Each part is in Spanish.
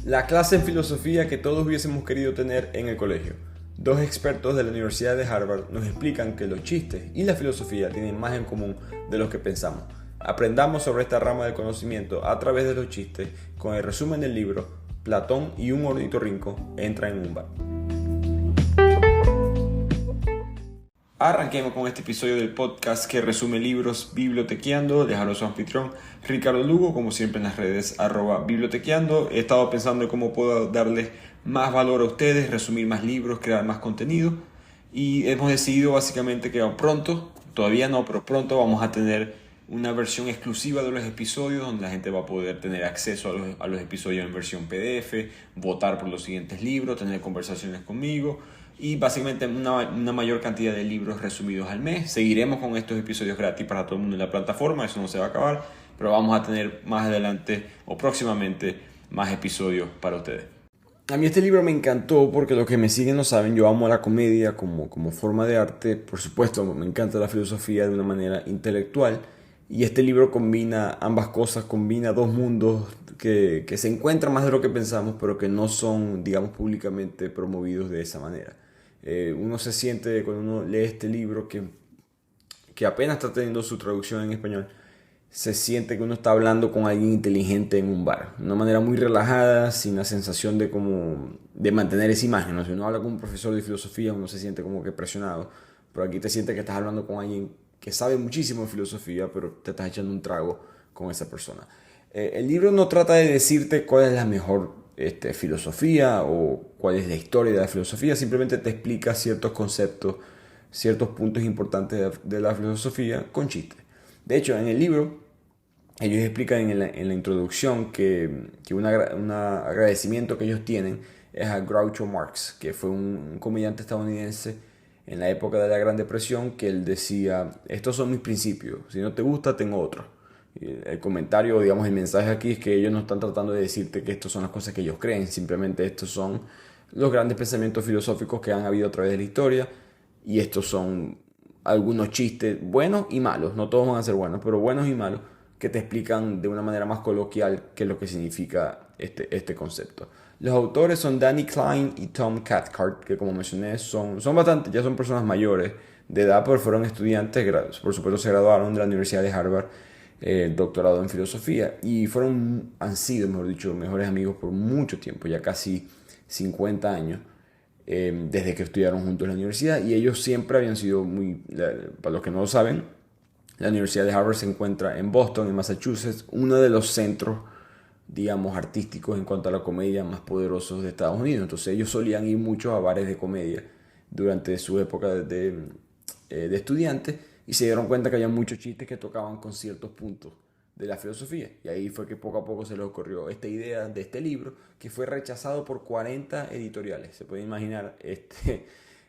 La clase en filosofía que todos hubiésemos querido tener en el colegio. Dos expertos de la Universidad de Harvard nos explican que los chistes y la filosofía tienen más en común de lo que pensamos. Aprendamos sobre esta rama del conocimiento a través de los chistes con el resumen del libro Platón y un ornitorrinco entran en un bar. Arranquemos con este episodio del podcast que resume libros Bibliotequeando. Les hablo su anfitrión Ricardo Lugo, como siempre en las redes @bibliotequeando. He estado pensando en cómo puedo darles más valor a ustedes, resumir más libros, crear más contenido. Y hemos decidido básicamente que pronto, todavía no, pero pronto vamos a tener una versión exclusiva de los episodios donde la gente va a poder tener acceso a los episodios en versión PDF, votar por los siguientes libros, tener conversaciones conmigo y básicamente una mayor cantidad de libros resumidos al mes. Seguiremos con estos episodios gratis para todo el mundo en la plataforma, eso no se va a acabar, pero vamos a tener más adelante o próximamente más episodios para ustedes. A mí este libro me encantó porque los que me siguen lo saben, yo amo la comedia como forma de arte. Por supuesto, me encanta la filosofía de una manera intelectual. Y este libro combina ambas cosas, combina dos mundos que se encuentran más de lo que pensamos, pero que no son, digamos, públicamente promovidos de esa manera. Uno se siente, cuando uno lee este libro, que apenas está teniendo su traducción en español, se siente que uno está hablando con alguien inteligente en un bar. De una manera muy relajada, sin la sensación de mantener esa imagen, ¿no? Si uno habla con un profesor de filosofía, uno se siente como que presionado. Pero aquí te sientes que estás hablando con alguien que sabe muchísimo de filosofía, pero te estás echando un trago con esa persona. El libro no trata de decirte cuál es la mejor filosofía o cuál es la historia de la filosofía, simplemente te explica ciertos conceptos, ciertos puntos importantes de la filosofía con chistes. De hecho, en el libro, ellos explican en la introducción que un agradecimiento que ellos tienen es a Groucho Marx, que fue un comediante estadounidense en la época de la Gran Depresión, que él decía: estos son mis principios, si no te gusta, tengo otro. El comentario, digamos, el mensaje aquí es que ellos no están tratando de decirte que estas son las cosas que ellos creen, simplemente estos son los grandes pensamientos filosóficos que han habido a través de la historia, y estos son algunos chistes buenos y malos, no todos van a ser buenos, pero buenos y malos, que te explican de una manera más coloquial qué es lo que significa este concepto. Los autores son Danny Klein y Tom Cathcart, que como mencioné son bastante, ya son personas mayores de edad, pero fueron estudiantes, por supuesto se graduaron de la Universidad de Harvard, doctorado en filosofía, y han sido, mejor dicho, mejores amigos por mucho tiempo, ya casi 50 años, desde que estudiaron juntos en la universidad, y ellos siempre habían sido para los que no lo saben, la Universidad de Harvard se encuentra en Boston, en Massachusetts, uno de los centros, digamos, artísticos en cuanto a la comedia más poderosos de Estados Unidos. Entonces ellos solían ir mucho a bares de comedia durante su época de estudiantes, y se dieron cuenta que había muchos chistes que tocaban con ciertos puntos de la filosofía. Y ahí fue que poco a poco se les ocurrió esta idea de este libro, que fue rechazado por 40 editoriales. Se puede imaginar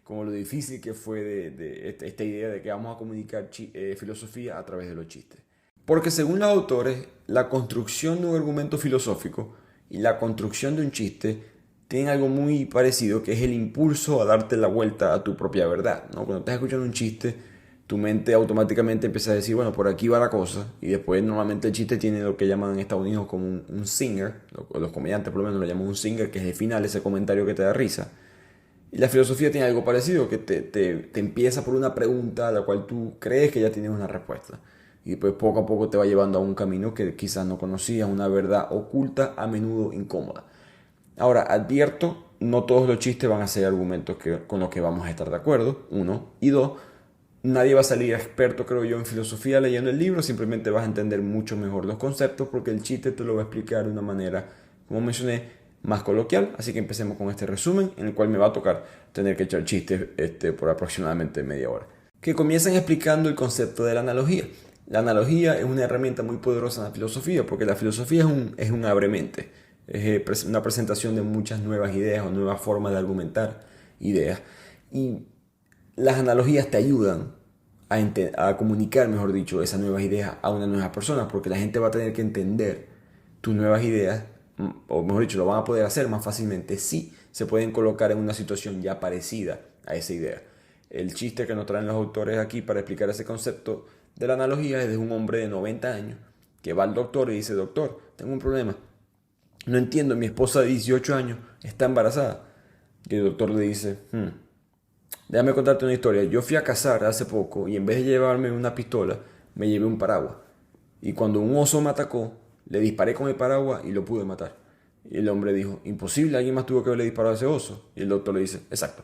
como lo difícil que fue esta idea de que vamos a comunicar filosofía a través de los chistes. Porque según los autores, la construcción de un argumento filosófico y la construcción de un chiste tienen algo muy parecido, que es el impulso a darte la vuelta a tu propia verdad, ¿no? Cuando estás escuchando un chiste, tu mente automáticamente empieza a decir, bueno, por aquí va la cosa, y después normalmente el chiste tiene lo que llaman en Estados Unidos como un singer, los comediantes por lo menos lo llaman un singer, que es el final, ese comentario que te da risa. Y la filosofía tiene algo parecido, que te empieza por una pregunta a la cual tú crees que ya tienes una respuesta. Y después poco a poco te va llevando a un camino que quizás no conocías, una verdad oculta, a menudo incómoda. Ahora, advierto, no todos los chistes van a ser argumentos con los que vamos a estar de acuerdo, uno. Y dos, nadie va a salir experto, creo yo, en filosofía leyendo el libro, simplemente vas a entender mucho mejor los conceptos porque el chiste te lo va a explicar de una manera, como mencioné, más coloquial. Así que empecemos con este resumen, en el cual me va a tocar tener que echar chistes por aproximadamente media hora. Que comienzan explicando el concepto de la analogía. La analogía es una herramienta muy poderosa en la filosofía, porque la filosofía es un abremente, es una presentación de muchas nuevas ideas o nuevas formas de argumentar ideas. Y las analogías te ayudan a comunicar, mejor dicho, esas nuevas ideas a una nueva persona, porque la gente va a tener que entender tus nuevas ideas, o mejor dicho, lo van a poder hacer más fácilmente si se pueden colocar en una situación ya parecida a esa idea. El chiste que nos traen los autores aquí para explicar ese concepto de la analogía es de un hombre de 90 años que va al doctor y dice: doctor, tengo un problema. no entiendo, mi esposa de 18 años está embarazada. Y el doctor le dice, déjame contarte una historia. Yo fui a cazar hace poco y en vez de llevarme una pistola, me llevé un paraguas. Y cuando un oso me atacó, le disparé con el paraguas y lo pude matar. Y el hombre dijo, imposible, alguien más tuvo que haberle disparado a ese oso. Y el doctor le dice, exacto.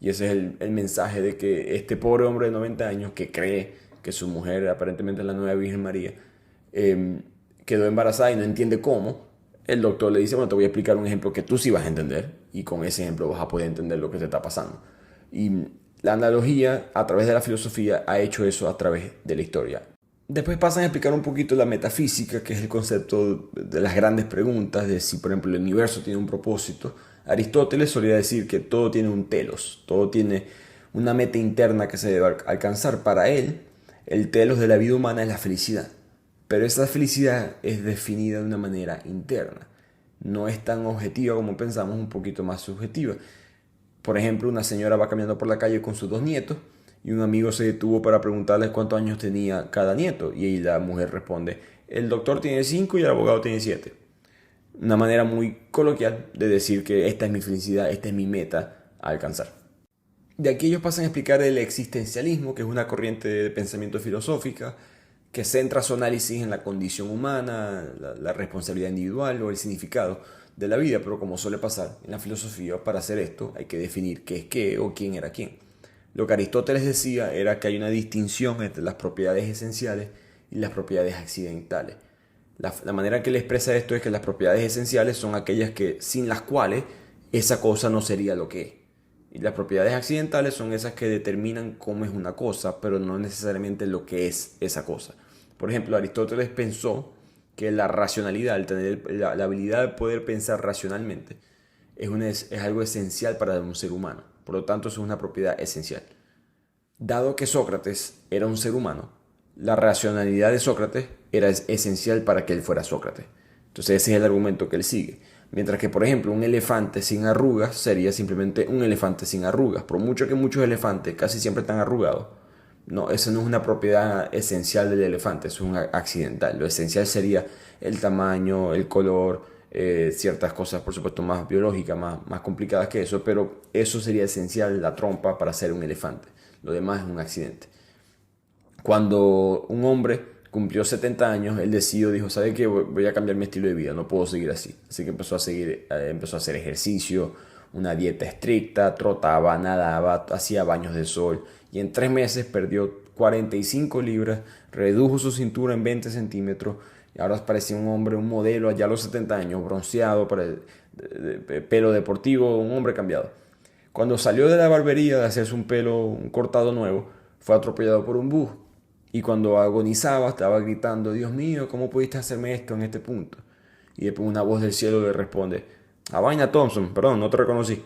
Y ese es el mensaje de que este pobre hombre de 90 años que cree que su mujer, aparentemente la nueva Virgen María, quedó embarazada y no entiende cómo, el doctor le dice, bueno, te voy a explicar un ejemplo que tú sí vas a entender y con ese ejemplo vas a poder entender lo que te está pasando. Y la analogía a través de la filosofía ha hecho eso a través de la historia. Después pasan a explicar un poquito la metafísica, que es el concepto de las grandes preguntas, de si por ejemplo el universo tiene un propósito. Aristóteles solía decir que todo tiene un telos, todo tiene una meta interna que se debe alcanzar. Para él, el telos de la vida humana es la felicidad. Pero esa felicidad es definida de una manera interna. No es tan objetiva como pensamos, un poquito más subjetiva. Por ejemplo, una señora va caminando por la calle con sus 2 nietos y un amigo se detuvo para preguntarles cuántos años tenía cada nieto. Y ahí la mujer responde, el doctor tiene 5 y el abogado tiene 7. Una manera muy coloquial de decir que esta es mi felicidad, esta es mi meta a alcanzar. De aquí ellos pasan a explicar el existencialismo, que es una corriente de pensamiento filosófica que centra su análisis en la condición humana, la responsabilidad individual o el significado de la vida, pero como suele pasar en la filosofía, para hacer esto hay que definir qué es qué o quién era quién. Lo que Aristóteles decía era que hay una distinción entre las propiedades esenciales y las propiedades accidentales. La manera que él expresa esto es que las propiedades esenciales son aquellas que sin las cuales esa cosa no sería lo que es. Y las propiedades accidentales son esas que determinan cómo es una cosa, pero no necesariamente lo que es esa cosa. Por ejemplo, Aristóteles pensó que la racionalidad, el tener la habilidad de poder pensar racionalmente, es algo esencial para un ser humano. Por lo tanto, eso es una propiedad esencial. Dado que Sócrates era un ser humano, la racionalidad de Sócrates era esencial para que él fuera Sócrates. Entonces ese es el argumento que él sigue. Mientras que, por ejemplo, un elefante sin arrugas sería simplemente un elefante sin arrugas. Por mucho que muchos elefantes casi siempre están arrugados, no, eso no es una propiedad esencial del elefante, eso es un accidental. Lo esencial sería el tamaño, el color, ciertas cosas, por supuesto, más biológicas, más complicadas que eso, pero eso sería esencial, la trompa, para ser un elefante. Lo demás es un accidente. Cuando un hombre cumplió 70 años, él dijo, ¿sabe qué? Voy a cambiar mi estilo de vida, no puedo seguir así. Así que empezó a hacer ejercicio, una dieta estricta, trotaba, nadaba, hacía baños de sol y en 3 meses perdió 45 libras, redujo su cintura en 20 centímetros y ahora parecía un hombre, un modelo allá a los 70 años, bronceado, pelo deportivo, un hombre cambiado. Cuando salió de la barbería de hacerse un cortado nuevo, fue atropellado por un bus. Y cuando agonizaba estaba gritando, Dios mío, ¿cómo pudiste hacerme esto en este punto? Y después una voz del cielo le responde, a vaina Thompson, perdón, no te reconocí.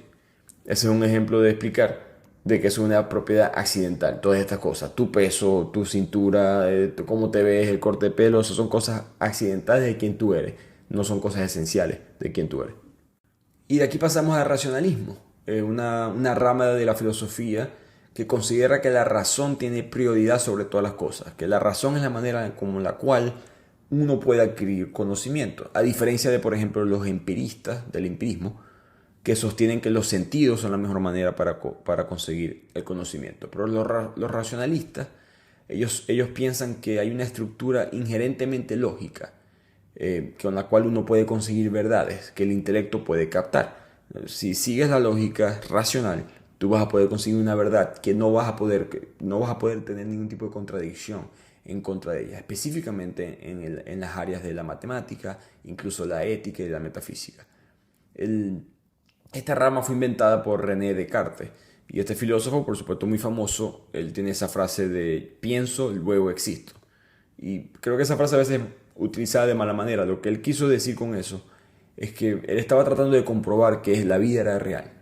Ese es un ejemplo de explicar de que es una propiedad accidental. Todas estas cosas, tu peso, tu cintura, cómo te ves, el corte de pelo, esas son cosas accidentales de quien tú eres, no son cosas esenciales de quien tú eres. Y de aquí pasamos al racionalismo, una rama de la filosofía que considera que la razón tiene prioridad sobre todas las cosas, que la razón es la manera como la cual uno puede adquirir conocimiento, a diferencia de, por ejemplo, los empiristas del empirismo, que sostienen que los sentidos son la mejor manera para conseguir el conocimiento. Pero los racionalistas, ellos piensan que hay una estructura inherentemente lógica con la cual uno puede conseguir verdades que el intelecto puede captar. Si sigues la lógica racional, tú vas a poder conseguir una verdad que no vas a poder tener ningún tipo de contradicción en contra de ella, específicamente en las áreas de la matemática, incluso la ética y la metafísica. Esta rama fue inventada por René Descartes, y este filósofo, por supuesto muy famoso, él tiene esa frase de pienso, luego existo. Y creo que esa frase a veces es utilizada de mala manera. Lo que él quiso decir con eso es que él estaba tratando de comprobar que la vida era real.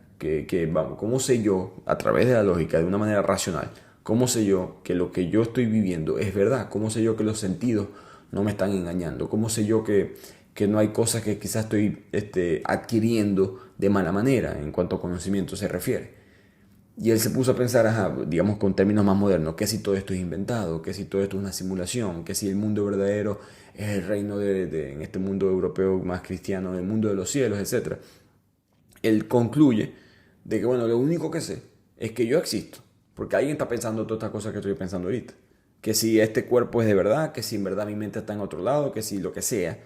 Vamos, ¿cómo sé yo, a través de la lógica, de una manera racional, cómo sé yo que lo que yo estoy viviendo es verdad? ¿Cómo sé yo que los sentidos no me están engañando? ¿Cómo sé yo que no hay cosas que quizás estoy adquiriendo de mala manera en cuanto a conocimiento se refiere? Y él se puso a pensar, digamos con términos más modernos, ¿qué si todo esto es inventado? ¿Qué si todo esto es una simulación? ¿Qué si el mundo verdadero es el reino en este mundo europeo más cristiano, el mundo de los cielos, etc. Él concluye de que, bueno, lo único que sé es que yo existo, porque alguien está pensando todas estas cosas que estoy pensando ahorita. Que si este cuerpo es de verdad, que si en verdad mi mente está en otro lado, que si lo que sea,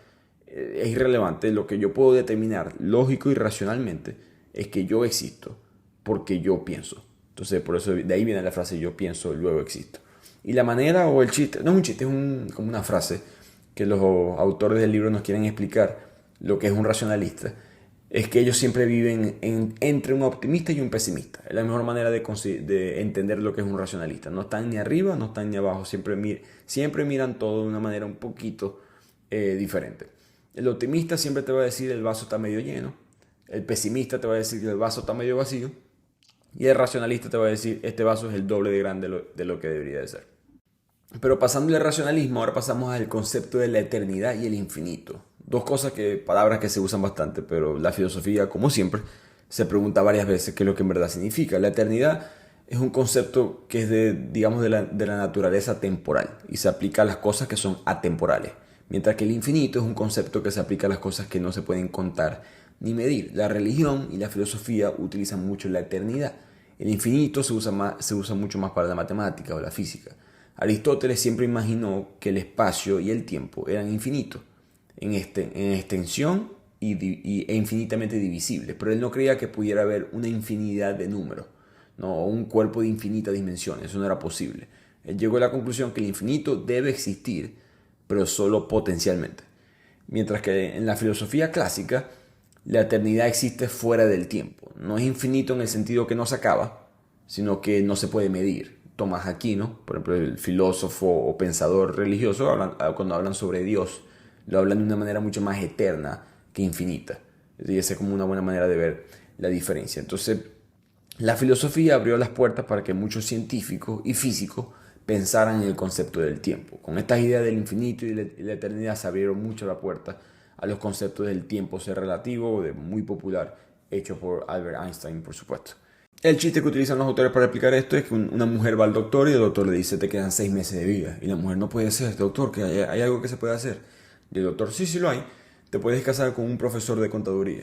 es irrelevante. Lo que yo puedo determinar lógico y racionalmente es que yo existo porque yo pienso. Entonces, por eso de ahí viene la frase yo pienso, luego existo. Y la manera o el chiste, no es un chiste, es como una frase que los autores del libro nos quieren explicar lo que es un racionalista, es que ellos siempre viven entre un optimista y un pesimista. Es la mejor manera de entender lo que es un racionalista. No están ni arriba, no están ni abajo, siempre miran todo de una manera un poquito diferente. El optimista siempre te va a decir el vaso está medio lleno, el pesimista te va a decir que el vaso está medio vacío, y el racionalista te va a decir este vaso es el doble de grande de lo que debería de ser. Pero pasando del racionalismo, ahora pasamos al concepto de la eternidad y el infinito. Dos palabras que se usan bastante, pero la filosofía, como siempre, se pregunta varias veces qué es lo que en verdad significa. La eternidad es un concepto que es digamos, de la naturaleza temporal y se aplica a las cosas que son atemporales. Mientras que el infinito es un concepto que se aplica a las cosas que no se pueden contar ni medir. La religión y la filosofía utilizan mucho la eternidad. El infinito se usa mucho más para la matemática o la física. Aristóteles siempre imaginó que el espacio y el tiempo eran infinitos en extensión e infinitamente divisibles, pero él no creía que pudiera haber una infinidad de números, ¿no? O un cuerpo de infinitas dimensiones. Eso no era posible. Él llegó a la conclusión que el infinito debe existir, pero solo potencialmente. Mientras que en la filosofía clásica, la eternidad existe fuera del tiempo. No es infinito en el sentido que no se acaba, sino que no se puede medir. Tomás Aquino, por ejemplo, el filósofo o pensador religioso, cuando hablan sobre Dios, lo hablan de una manera mucho más eterna que infinita. Y esa es como una buena manera de ver la diferencia. Entonces, la filosofía abrió las puertas para que muchos científicos y físicos pensaran en el concepto del tiempo. Con estas ideas del infinito y la eternidad se abrieron mucho la puerta a los conceptos del tiempo ser relativo, muy popular, hecho por Albert Einstein, por supuesto. El chiste que utilizan los autores para explicar esto es que una mujer va al doctor y el doctor le dice te quedan 6 meses de vida. Y la mujer no puede ser, doctor, que hay algo que se puede hacer. Y el doctor, sí lo hay, te puedes casar con un profesor de contaduría.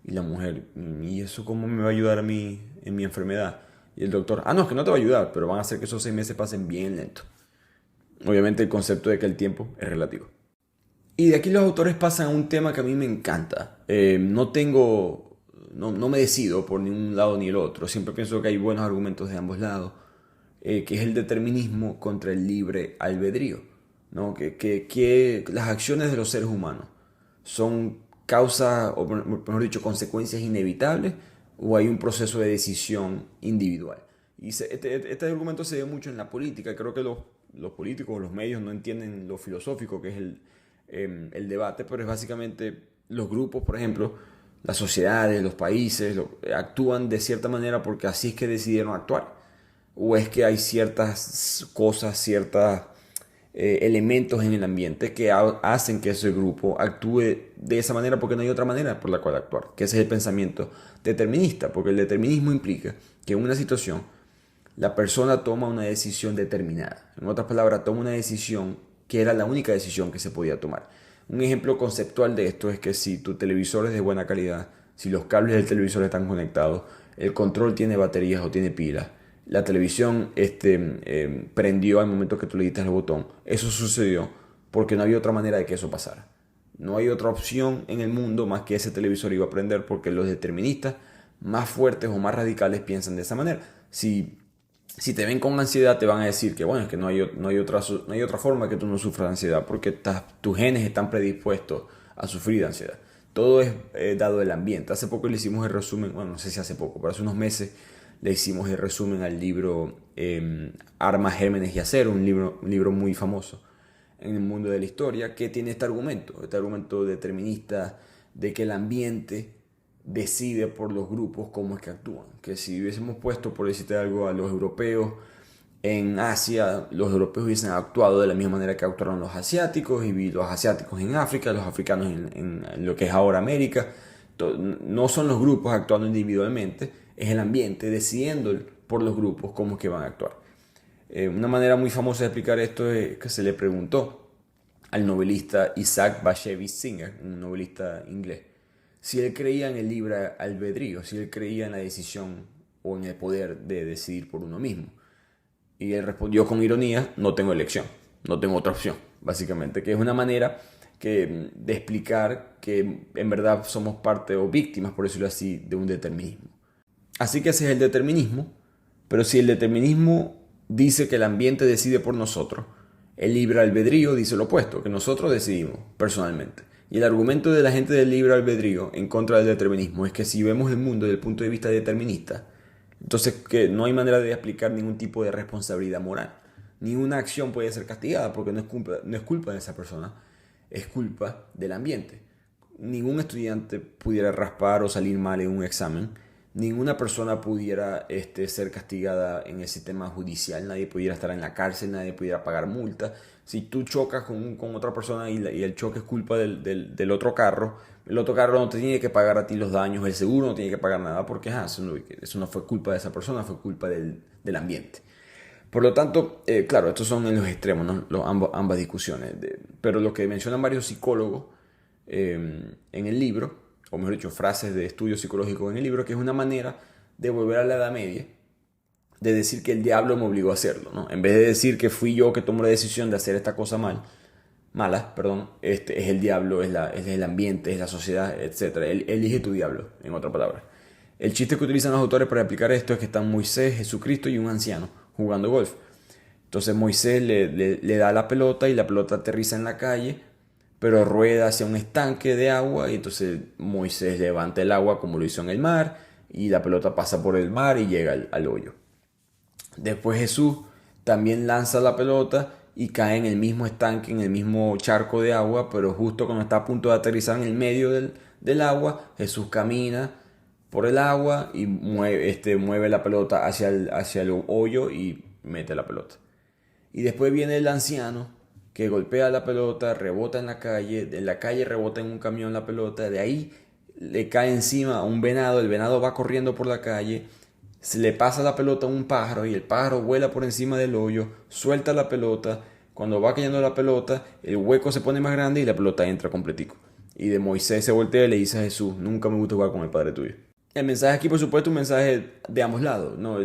Y la mujer, ¿y eso cómo me va a ayudar a mí en mi enfermedad? Y el doctor, no, es que no te va a ayudar, pero van a hacer que esos 6 meses pasen bien lento. Obviamente el concepto de que el tiempo es relativo. Y de aquí los autores pasan a un tema que a mí me encanta. No me decido por ni un lado ni el otro. Siempre pienso que hay buenos argumentos de ambos lados, que es el determinismo contra el libre albedrío, ¿no? Que las acciones de los seres humanos son causas, o mejor dicho, consecuencias inevitables, o hay un proceso de decisión individual. Y este argumento se ve mucho en la política. Creo que los políticos o los medios no entienden lo filosófico que es el debate, pero es básicamente los grupos, por ejemplo, las sociedades, los países, actúan de cierta manera porque así es que decidieron actuar. O es que hay ciertas cosas, ciertos elementos en el ambiente que hacen que ese grupo actúe de esa manera porque no hay otra manera por la cual actuar. Que ese es el pensamiento determinista, porque el determinismo implica que en una situación la persona toma una decisión determinada. En otras palabras, toma una decisión que era la única decisión que se podía tomar. Un ejemplo conceptual de esto es que si tu televisor es de buena calidad, si los cables del televisor están conectados, el control tiene baterías o tiene pilas, la televisión prendió al momento que tú le diste el botón, eso sucedió porque no había otra manera de que eso pasara. No hay otra opción en el mundo más que ese televisor iba a prender porque los deterministas más fuertes o más radicales piensan de esa manera. Si te ven con ansiedad te van a decir que bueno, es que no hay otra forma que tú no sufras de ansiedad porque tus genes están predispuestos a sufrir de ansiedad. Todo es dado del ambiente. Hace poco le hicimos el resumen, bueno, no sé si hace poco, pero hace unos meses le hicimos el resumen al libro Armas, Gérmenes y Acero, un libro muy famoso en el mundo de la historia, que tiene este argumento determinista de que el ambiente decide por los grupos cómo es que actúan. Que si hubiésemos puesto, por decirte algo, a los europeos en Asia, los europeos hubiesen actuado de la misma manera que actuaron los asiáticos, y los asiáticos en África, los africanos en lo que es ahora América. No son los grupos actuando individualmente, es el ambiente decidiendo por los grupos cómo es que van a actuar. Una manera muy famosa de explicar esto es que se le preguntó al novelista Isaac Bashevis Singer, un novelista inglés, si él creía en el libre albedrío, si él creía en la decisión o en el poder de decidir por uno mismo. Y él respondió con ironía: no tengo elección, no tengo otra opción, básicamente, que es una manera de explicar que en verdad somos parte o víctimas, por decirlo así, de un determinismo. Así que ese es el determinismo, pero si el determinismo dice que el ambiente decide por nosotros, el libre albedrío dice lo opuesto, que nosotros decidimos personalmente. Y el argumento de la gente del libre albedrío en contra del determinismo es que si vemos el mundo desde el punto de vista determinista, entonces que no hay manera de aplicar ningún tipo de responsabilidad moral. Ninguna acción puede ser castigada porque no es culpa de esa persona, es culpa del ambiente. Ningún estudiante pudiera raspar o salir mal en un examen. Ninguna persona pudiera ser castigada en el sistema judicial. Nadie pudiera estar en la cárcel, nadie pudiera pagar multa. Si tú chocas con otra persona y el choque es culpa del otro carro, el otro carro no te tiene que pagar a ti los daños, el seguro no tiene que pagar nada porque eso no fue culpa de esa persona, fue culpa del ambiente. Por lo tanto, claro, estos son en los extremos, ¿no? Ambas discusiones. Pero lo que mencionan varios psicólogos en el libro, o mejor dicho, frases de estudio psicológico en el libro, que es una manera de volver a la Edad Media, de decir que el diablo me obligó a hacerlo, ¿no? En vez de decir que fui yo que tomé la decisión de hacer esta cosa mala, es el diablo, es el ambiente, es la sociedad, etc. Elige tu diablo, en otras palabras. El chiste que utilizan los autores para explicar esto es que están Moisés, Jesucristo y un anciano jugando golf. Entonces Moisés le da la pelota y la pelota aterriza en la calle, pero rueda hacia un estanque de agua y entonces Moisés levanta el agua como lo hizo en el mar y la pelota pasa por el mar y llega al hoyo. Después Jesús también lanza la pelota y cae en el mismo estanque, en el mismo charco de agua, pero justo cuando está a punto de aterrizar en el medio del agua, Jesús camina por el agua y mueve la pelota hacia el hoyo y mete la pelota. Y después viene el anciano que golpea la pelota, rebota en la calle rebota en un camión la pelota, de ahí le cae encima a un venado, el venado va corriendo por la calle, se le pasa la pelota a un pájaro y el pájaro vuela por encima del hoyo, suelta la pelota, cuando va cayendo la pelota, el hueco se pone más grande y la pelota entra completico. Y de Moisés se voltea y le dice a Jesús: nunca me gusta jugar con el padre tuyo. El mensaje aquí, por supuesto, es un mensaje de ambos lados, ¿no?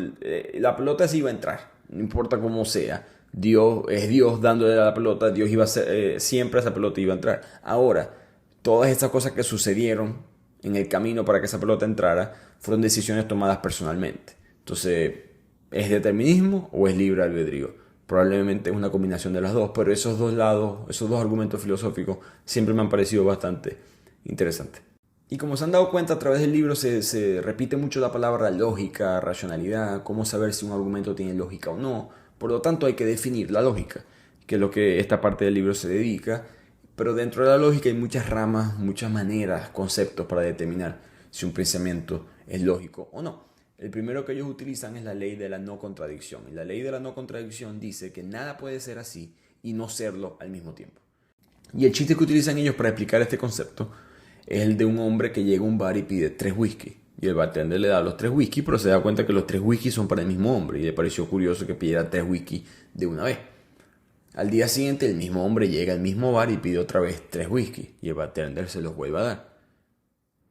La pelota sí va a entrar, no importa cómo sea. Dios es Dios dándole a la pelota, Dios iba a ser, siempre esa pelota iba a entrar. Ahora, todas estas cosas que sucedieron en el camino para que esa pelota entrara fueron decisiones tomadas personalmente. Entonces, ¿es determinismo o es libre albedrío? Probablemente es una combinación de las dos, pero esos dos lados, esos dos argumentos filosóficos siempre me han parecido bastante interesantes. Y como se han dado cuenta, a través del libro se repite mucho la palabra lógica, racionalidad, cómo saber si un argumento tiene lógica o no. Por lo tanto, hay que definir la lógica, que es lo que esta parte del libro se dedica. Pero dentro de la lógica hay muchas ramas, muchas maneras, conceptos para determinar si un pensamiento es lógico o no. El primero que ellos utilizan es la ley de la no contradicción. Y la ley de la no contradicción dice que nada puede ser así y no serlo al mismo tiempo. Y el chiste que utilizan ellos para explicar este concepto es el de un hombre que llega a un bar y pide 3 whisky. Y el bartender le da los 3 whisky, pero se da cuenta que los 3 whisky son para el mismo hombre. Y le pareció curioso que pidiera 3 whisky de una vez. Al día siguiente el mismo hombre llega al mismo bar y pide otra vez 3 whisky. Y el bartender se los vuelve a dar.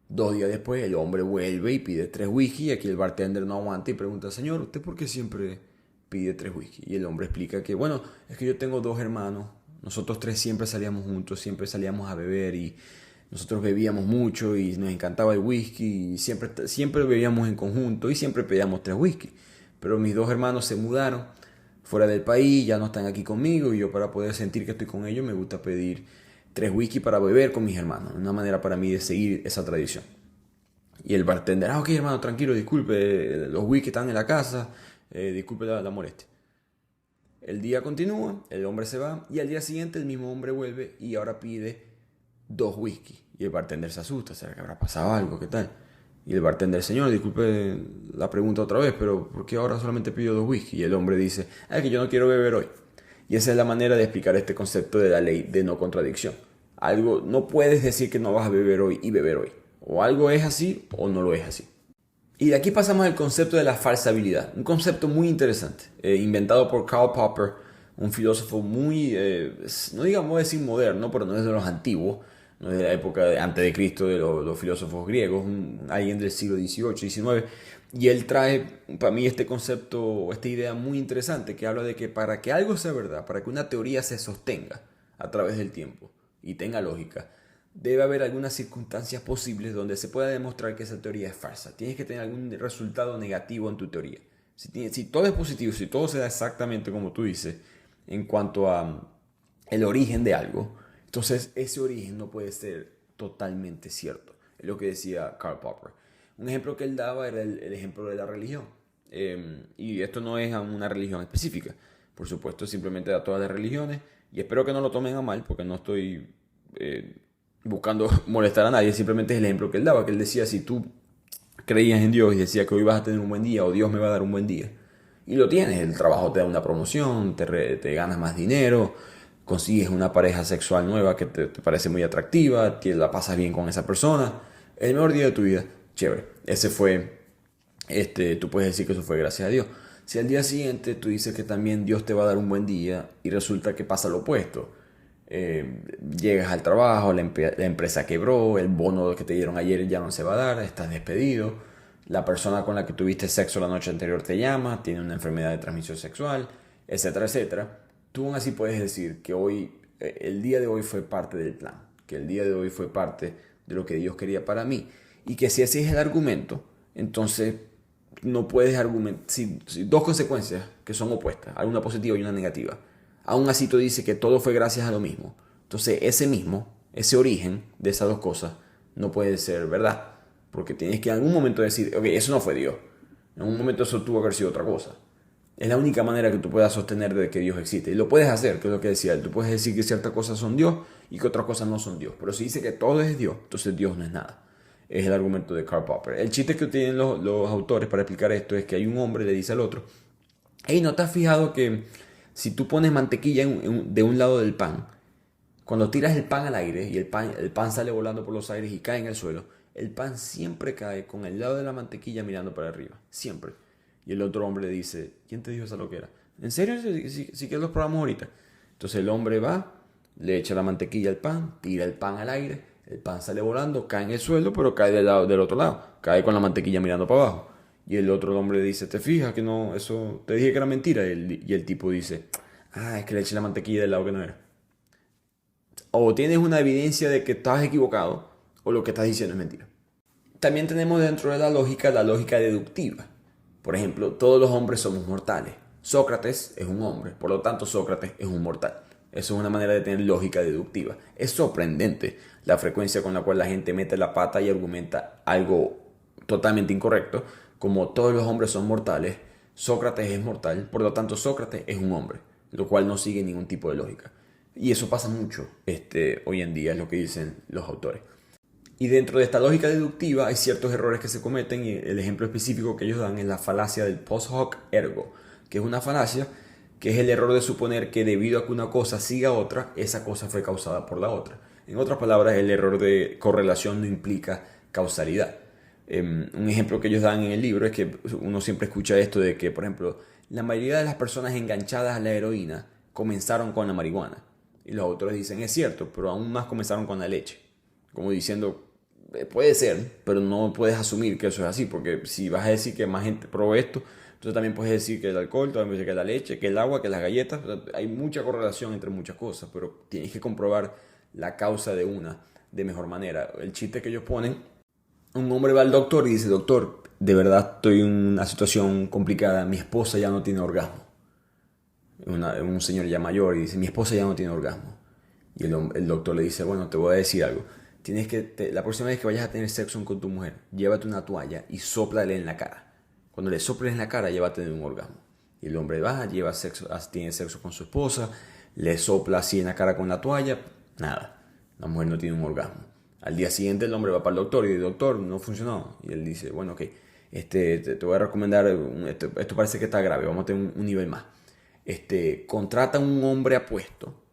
2 días después el hombre vuelve y pide 3 whisky. Y aquí el bartender no aguanta y pregunta: señor, ¿usted por qué siempre pide 3 whisky? Y el hombre explica que, bueno, es que yo tengo 2 hermanos. Nosotros 3 siempre salíamos juntos, siempre salíamos a beber y nosotros bebíamos mucho y nos encantaba el whisky y siempre bebíamos en conjunto y siempre pedíamos 3 whisky. Pero mis 2 hermanos se mudaron fuera del país, ya no están aquí conmigo y yo, para poder sentir que estoy con ellos, me gusta pedir 3 whisky para beber con mis hermanos. Una manera para mí de seguir esa tradición. Y el bartender: ok, hermano, tranquilo, disculpe, los whisky están en la casa, disculpe la molestia. El día continúa, el hombre se va y al día siguiente el mismo hombre vuelve y ahora pide 2 whisky. Y el bartender se asusta: ¿será que habrá pasado algo? ¿Qué tal? Y el bartender: señor, disculpe la pregunta otra vez, pero ¿por qué ahora solamente pido 2 whisky? Y el hombre dice: es que yo no quiero beber hoy. Y esa es la manera de explicar este concepto de la ley de no contradicción. Algo, no puedes decir que no vas a beber hoy y beber hoy. O algo es así o no lo es así. Y de aquí pasamos al concepto de la falsabilidad, un concepto muy interesante, inventado por Karl Popper, un filósofo muy, no digamos decir moderno, pero no es de los antiguos, no es de la época antes de Cristo, de los filósofos griegos, alguien del siglo XVIII, XIX, y él trae para mí este concepto, esta idea muy interesante que habla de que para que algo sea verdad, para que una teoría se sostenga a través del tiempo y tenga lógica, debe haber algunas circunstancias posibles donde se pueda demostrar que esa teoría es falsa. Tienes que tener algún resultado negativo en tu teoría. Si todo es positivo, si todo se da exactamente como tú dices, en cuanto a el origen de algo, entonces ese origen no puede ser totalmente cierto. Es lo que decía Karl Popper. Un ejemplo que él daba era el ejemplo de la religión. Y esto no es a una religión específica. Por supuesto, simplemente a todas las religiones. Y espero que no lo tomen a mal, porque no estoy buscando molestar a nadie. Simplemente es el ejemplo que él daba. Que él decía, si tú creías en Dios y decías que hoy vas a tener un buen día o Dios me va a dar un buen día, y lo tienes, el trabajo te da una promoción, te ganas más dinero, consigues una pareja sexual nueva que te parece muy atractiva, que la pasas bien con esa persona, el mejor día de tu vida, chévere. Ese fue, tú puedes decir que eso fue gracias a Dios. Si al día siguiente tú dices que también Dios te va a dar un buen día y resulta que pasa lo opuesto, llegas al trabajo, la empresa quebró, el bono que te dieron ayer ya no se va a dar, estás despedido, la persona con la que tuviste sexo la noche anterior te llama, tiene una enfermedad de transmisión sexual, etcétera, etcétera. Tú aún así puedes decir que hoy, el día de hoy fue parte del plan, que el día de hoy fue parte de lo que Dios quería para mí, y que si ese es el argumento, entonces no puedes argumentar, si dos consecuencias que son opuestas, hay una positiva y una negativa, aún así tú dices que todo fue gracias a lo mismo. Entonces ese origen de esas dos cosas no puede ser verdad. Porque tienes que en algún momento decir, ok, eso no fue Dios. En algún momento eso tuvo que haber sido otra cosa. Es la única manera que tú puedas sostener de que Dios existe. Y lo puedes hacer, que es lo que decía él. Tú puedes decir que ciertas cosas son Dios y que otras cosas no son Dios. Pero si dice que todo es Dios, entonces Dios no es nada. Es el argumento de Karl Popper. El chiste que tienen los autores para explicar esto es que hay un hombre le dice al otro, hey, ¿no te has fijado que si tú pones mantequilla de un lado del pan, cuando tiras el pan al aire y el pan sale volando por los aires y cae en el suelo, el pan siempre cae con el lado de la mantequilla mirando para arriba? Siempre. Y el otro hombre le dice, ¿quién te dijo esa loquera? ¿En serio? Si que los probamos ahorita. Entonces el hombre va, le echa la mantequilla al pan, tira el pan al aire, el pan sale volando, cae en el suelo, pero cae del otro lado. Cae con la mantequilla mirando para abajo. Y el otro hombre le dice, ¿te fijas que no? Eso te dije que era mentira. Y el tipo dice, es que le eché la mantequilla del lado que no era. O tienes una evidencia de que estás equivocado, o lo que estás diciendo es mentira. También tenemos dentro de la lógica deductiva. Por ejemplo, todos los hombres somos mortales. Sócrates es un hombre, por lo tanto Sócrates es un mortal. Eso es una manera de tener lógica deductiva. Es sorprendente la frecuencia con la cual la gente mete la pata y argumenta algo totalmente incorrecto, como todos los hombres son mortales, Sócrates es mortal, por lo tanto Sócrates es un hombre, lo cual no sigue ningún tipo de lógica. Y eso pasa mucho hoy en día, es lo que dicen los autores. Y dentro de esta lógica deductiva hay ciertos errores que se cometen, y el ejemplo específico que ellos dan es la falacia del post hoc ergo, que es una falacia que es el error de suponer que debido a que una cosa siga a otra, esa cosa fue causada por la otra. En otras palabras, el error de correlación no implica causalidad. Un ejemplo que ellos dan en el libro es que uno siempre escucha esto de que, por ejemplo, la mayoría de las personas enganchadas a la heroína comenzaron con la marihuana. Y los autores dicen, es cierto, pero aún más comenzaron con la leche. Como diciendo, puede ser, pero no puedes asumir que eso es así, porque si vas a decir que más gente probó esto, entonces también puedes decir que el alcohol, también puedes decir que la leche, que el agua, que las galletas. O sea, hay mucha correlación entre muchas cosas, pero tienes que comprobar la causa de una de mejor manera. El chiste que ellos ponen, un hombre va al doctor y dice, doctor, de verdad estoy en una situación complicada, mi esposa ya no tiene orgasmo. Un señor ya mayor y dice, mi esposa ya no tiene orgasmo. Y el doctor le dice, bueno, te voy a decir algo. La próxima vez que vayas a tener sexo con tu mujer, llévate una toalla y sóplale en la cara. Cuando le soples en la cara, ya va a tener un orgasmo. Y el hombre va, tiene sexo con su esposa, le sopla así en la cara con la toalla, nada. La mujer no tiene un orgasmo. Al día siguiente el hombre va para el doctor y dice, doctor, no funcionó. Y él dice, bueno, ok, te voy a recomendar, esto parece que está grave, vamos a tener un nivel más. Contrata a un hombre apuesto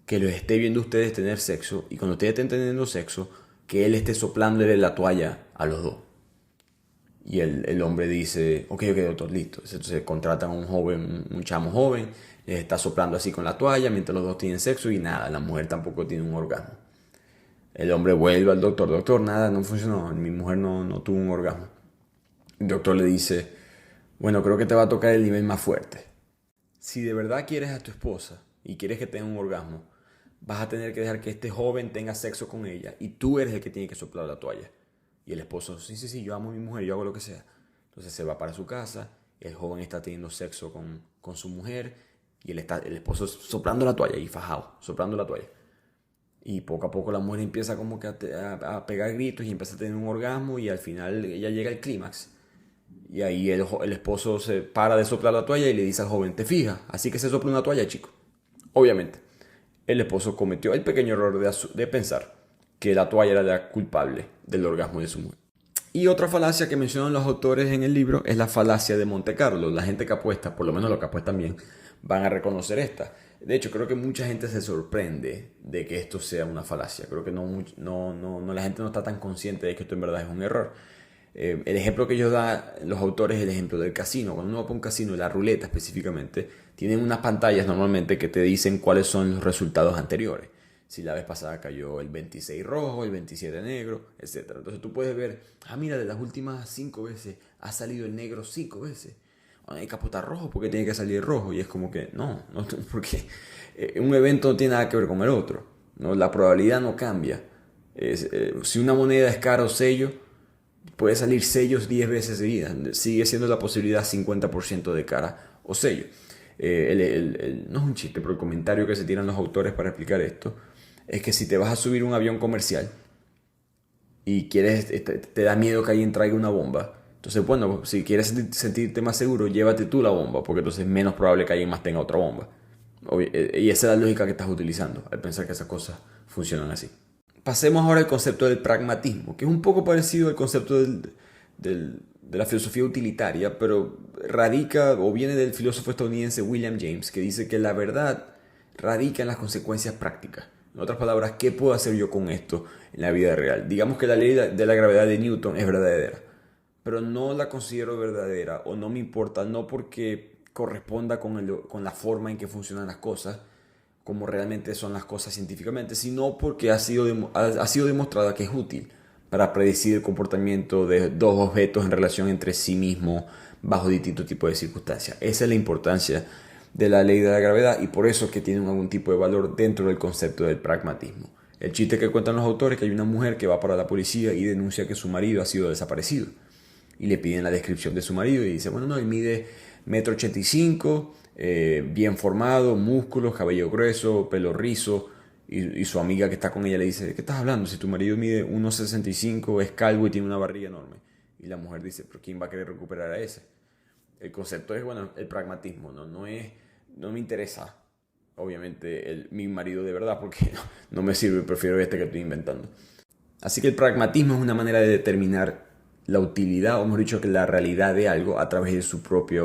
que los esté viendo ustedes tener sexo, y cuando ustedes estén teniendo sexo, que él esté soplándole la toalla a los dos. Y el hombre dice, ok, doctor, listo. Entonces contratan a un chamo joven, está soplando así con la toalla mientras los dos tienen sexo y nada, la mujer tampoco tiene un orgasmo. El hombre vuelve al doctor, doctor, nada, no funcionó, mi mujer no tuvo un orgasmo. El doctor le dice, bueno, creo que te va a tocar el nivel más fuerte. Si de verdad quieres a tu esposa y quieres que tenga un orgasmo, vas a tener que dejar que este joven tenga sexo con ella y tú eres el que tiene que soplar la toalla. Y el esposo, sí, yo amo a mi mujer, yo hago lo que sea. Entonces se va para su casa, el joven está teniendo sexo con su mujer y el esposo soplando la toalla y fajado, soplando la toalla. Y poco a poco la mujer empieza como que a pegar gritos y empieza a tener un orgasmo y al final ella llega al clímax. Y ahí el esposo se para de soplar la toalla y le dice al joven, ¿te fijas? Así que se sopla una toalla, chico. Obviamente, el esposo cometió el pequeño error de pensar que la toalla era la culpable del orgasmo de su mujer. Y otra falacia que mencionan los autores en el libro es la falacia de Monte Carlo. La gente que apuesta, por lo menos los que apuestan bien, van a reconocer esta. De hecho, creo que mucha gente se sorprende de que esto sea una falacia. Creo que la gente no está tan consciente de que esto en verdad es un error. El ejemplo que ellos dan los autores es el ejemplo del casino. Cuando uno va a un casino, la ruleta específicamente, tienen unas pantallas normalmente que te dicen cuáles son los resultados anteriores. Si la vez pasada cayó el 26 rojo, el 27 negro, etc. Entonces tú puedes ver, mira, de las últimas 5 veces ha salido el negro 5 veces. Hay que apostar rojo porque tiene que salir rojo. Y es como que no porque un evento no tiene nada que ver con el otro, ¿no? La probabilidad no cambia. Si una moneda es cara o sello, puede salir sellos 10 veces seguidas. Sigue siendo la posibilidad 50% de cara o sello. No es un chiste, pero el comentario que se tiran los autores para explicar esto es que si te vas a subir un avión comercial y te da miedo que alguien traiga una bomba, entonces bueno, si quieres sentirte más seguro, llévate tú la bomba, porque entonces es menos probable que alguien más tenga otra bomba. Y esa es la lógica que estás utilizando al pensar que esas cosas funcionan así. Pasemos ahora al concepto del pragmatismo, que es un poco parecido al concepto de la filosofía utilitaria, pero radica o viene del filósofo estadounidense William James, que dice que la verdad radica en las consecuencias prácticas. En otras palabras, ¿qué puedo hacer yo con esto en la vida real? Digamos que la ley de la gravedad de Newton es verdadera, pero no la considero verdadera o no me importa, no porque corresponda con la forma en que funcionan las cosas, como realmente son las cosas científicamente, sino porque ha sido demostrada que es útil para predecir el comportamiento de dos objetos en relación entre sí mismos bajo distintos tipos de circunstancias. Esa es la importancia de la ley de la gravedad y por eso es que tienen algún tipo de valor dentro del concepto del pragmatismo. El chiste que cuentan los autores es que hay una mujer que va para la policía y denuncia que su marido ha sido desaparecido. Y le piden la descripción de su marido y dice, bueno, no, él mide 1,85 m, bien formado, músculos, cabello grueso, pelo rizo. Y su amiga que está con ella le dice, ¿de qué estás hablando? Si tu marido mide 1,65 m, es calvo y tiene una barriga enorme. Y la mujer dice, ¿pero quién va a querer recuperar a ese? El concepto es, bueno, el pragmatismo, no me interesa, obviamente, mi marido de verdad, porque no me sirve, prefiero este que estoy inventando. Así que el pragmatismo es una manera de determinar la utilidad, o mejor dicho, que la realidad de algo a través de su propia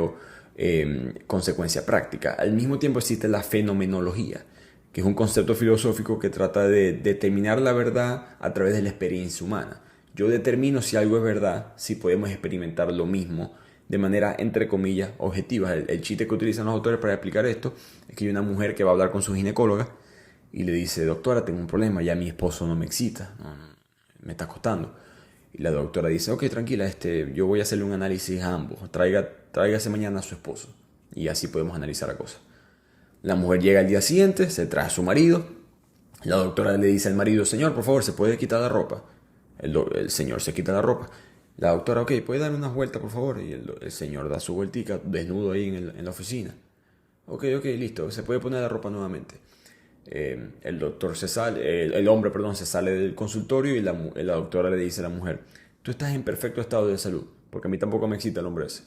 consecuencia práctica. Al mismo tiempo existe la fenomenología, que es un concepto filosófico que trata de determinar la verdad a través de la experiencia humana. Yo determino si algo es verdad, si podemos experimentar lo mismo de manera, entre comillas, objetiva. El chiste que utilizan los autores para explicar esto es que hay una mujer que va a hablar con su ginecóloga y le dice, doctora, tengo un problema, ya mi esposo no me excita, me está costando. Y la doctora dice, ok, tranquila, yo voy a hacerle un análisis a ambos, tráigase mañana a su esposo y así podemos analizar la cosa. La mujer llega al día siguiente, se trae a su marido, la doctora le dice al marido, señor, por favor, ¿se puede quitar la ropa? El señor se quita la ropa. La doctora, ok, ¿puede dar unas vueltas, por favor? Y el señor da su vueltica, desnudo ahí en la oficina. Ok, listo, se puede poner la ropa nuevamente. El hombre se sale del consultorio y la doctora le dice a la mujer, tú estás en perfecto estado de salud, porque a mí tampoco me excita el hombre ese.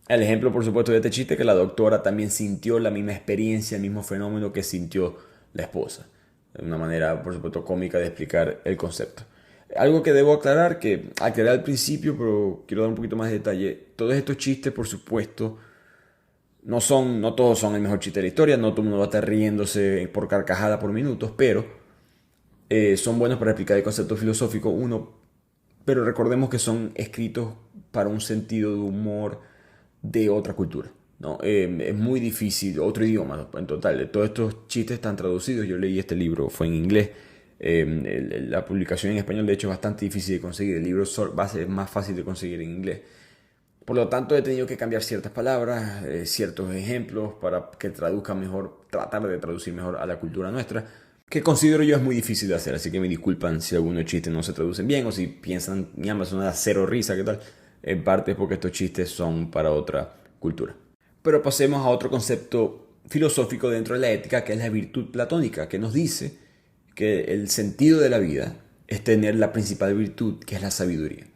El ejemplo, por supuesto, de este chiste es que la doctora también sintió la misma experiencia, el mismo fenómeno que sintió la esposa. De una manera, por supuesto, cómica de explicar el concepto. Algo que debo aclarar, que aclaré al principio, pero quiero dar un poquito más de detalle. Todos estos chistes, por supuesto, no todos son el mejor chiste de la historia, no todo el mundo va a estar riéndose por carcajada por minutos, pero son buenos para explicar el concepto filosófico, pero recordemos que son escritos para un sentido de humor de otra cultura. ¿no? Es muy difícil, otro idioma en total. Todos estos chistes están traducidos. Yo leí este libro, fue en inglés. La publicación en español, de hecho, es bastante difícil de conseguir. El libro va a ser más fácil de conseguir en inglés. Por lo tanto, he tenido que cambiar ciertas palabras, ciertos ejemplos para que traduzca mejor, tratar de traducir mejor a la cultura nuestra, que considero yo es muy difícil de hacer. Así que me disculpan si algunos chistes no se traducen bien o si piensan, mi Amazon da cero risa, ¿qué tal? En parte es porque estos chistes son para otra cultura. Pero pasemos a otro concepto filosófico dentro de la ética, que es la virtud platónica, que nos dice que el sentido de la vida es tener la principal virtud, que es la sabiduría.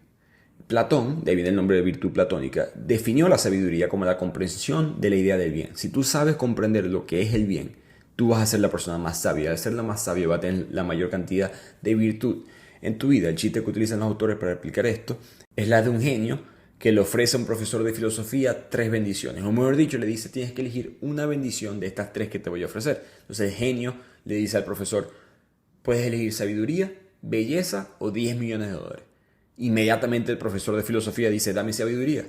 Platón, de ahí viene el nombre de virtud platónica, definió la sabiduría como la comprensión de la idea del bien. Si tú sabes comprender lo que es el bien, tú vas a ser la persona más sabia. Al ser la más sabia, va a tener la mayor cantidad de virtud en tu vida. El chiste que utilizan los autores para explicar esto es la de un genio que le ofrece a un profesor de filosofía 3 bendiciones. O mejor dicho, le dice, tienes que elegir una bendición de estas 3 que te voy a ofrecer. Entonces el genio le dice al profesor, puedes elegir sabiduría, belleza o 10 millones de dólares. Inmediatamente el profesor de filosofía dice, dame sabiduría.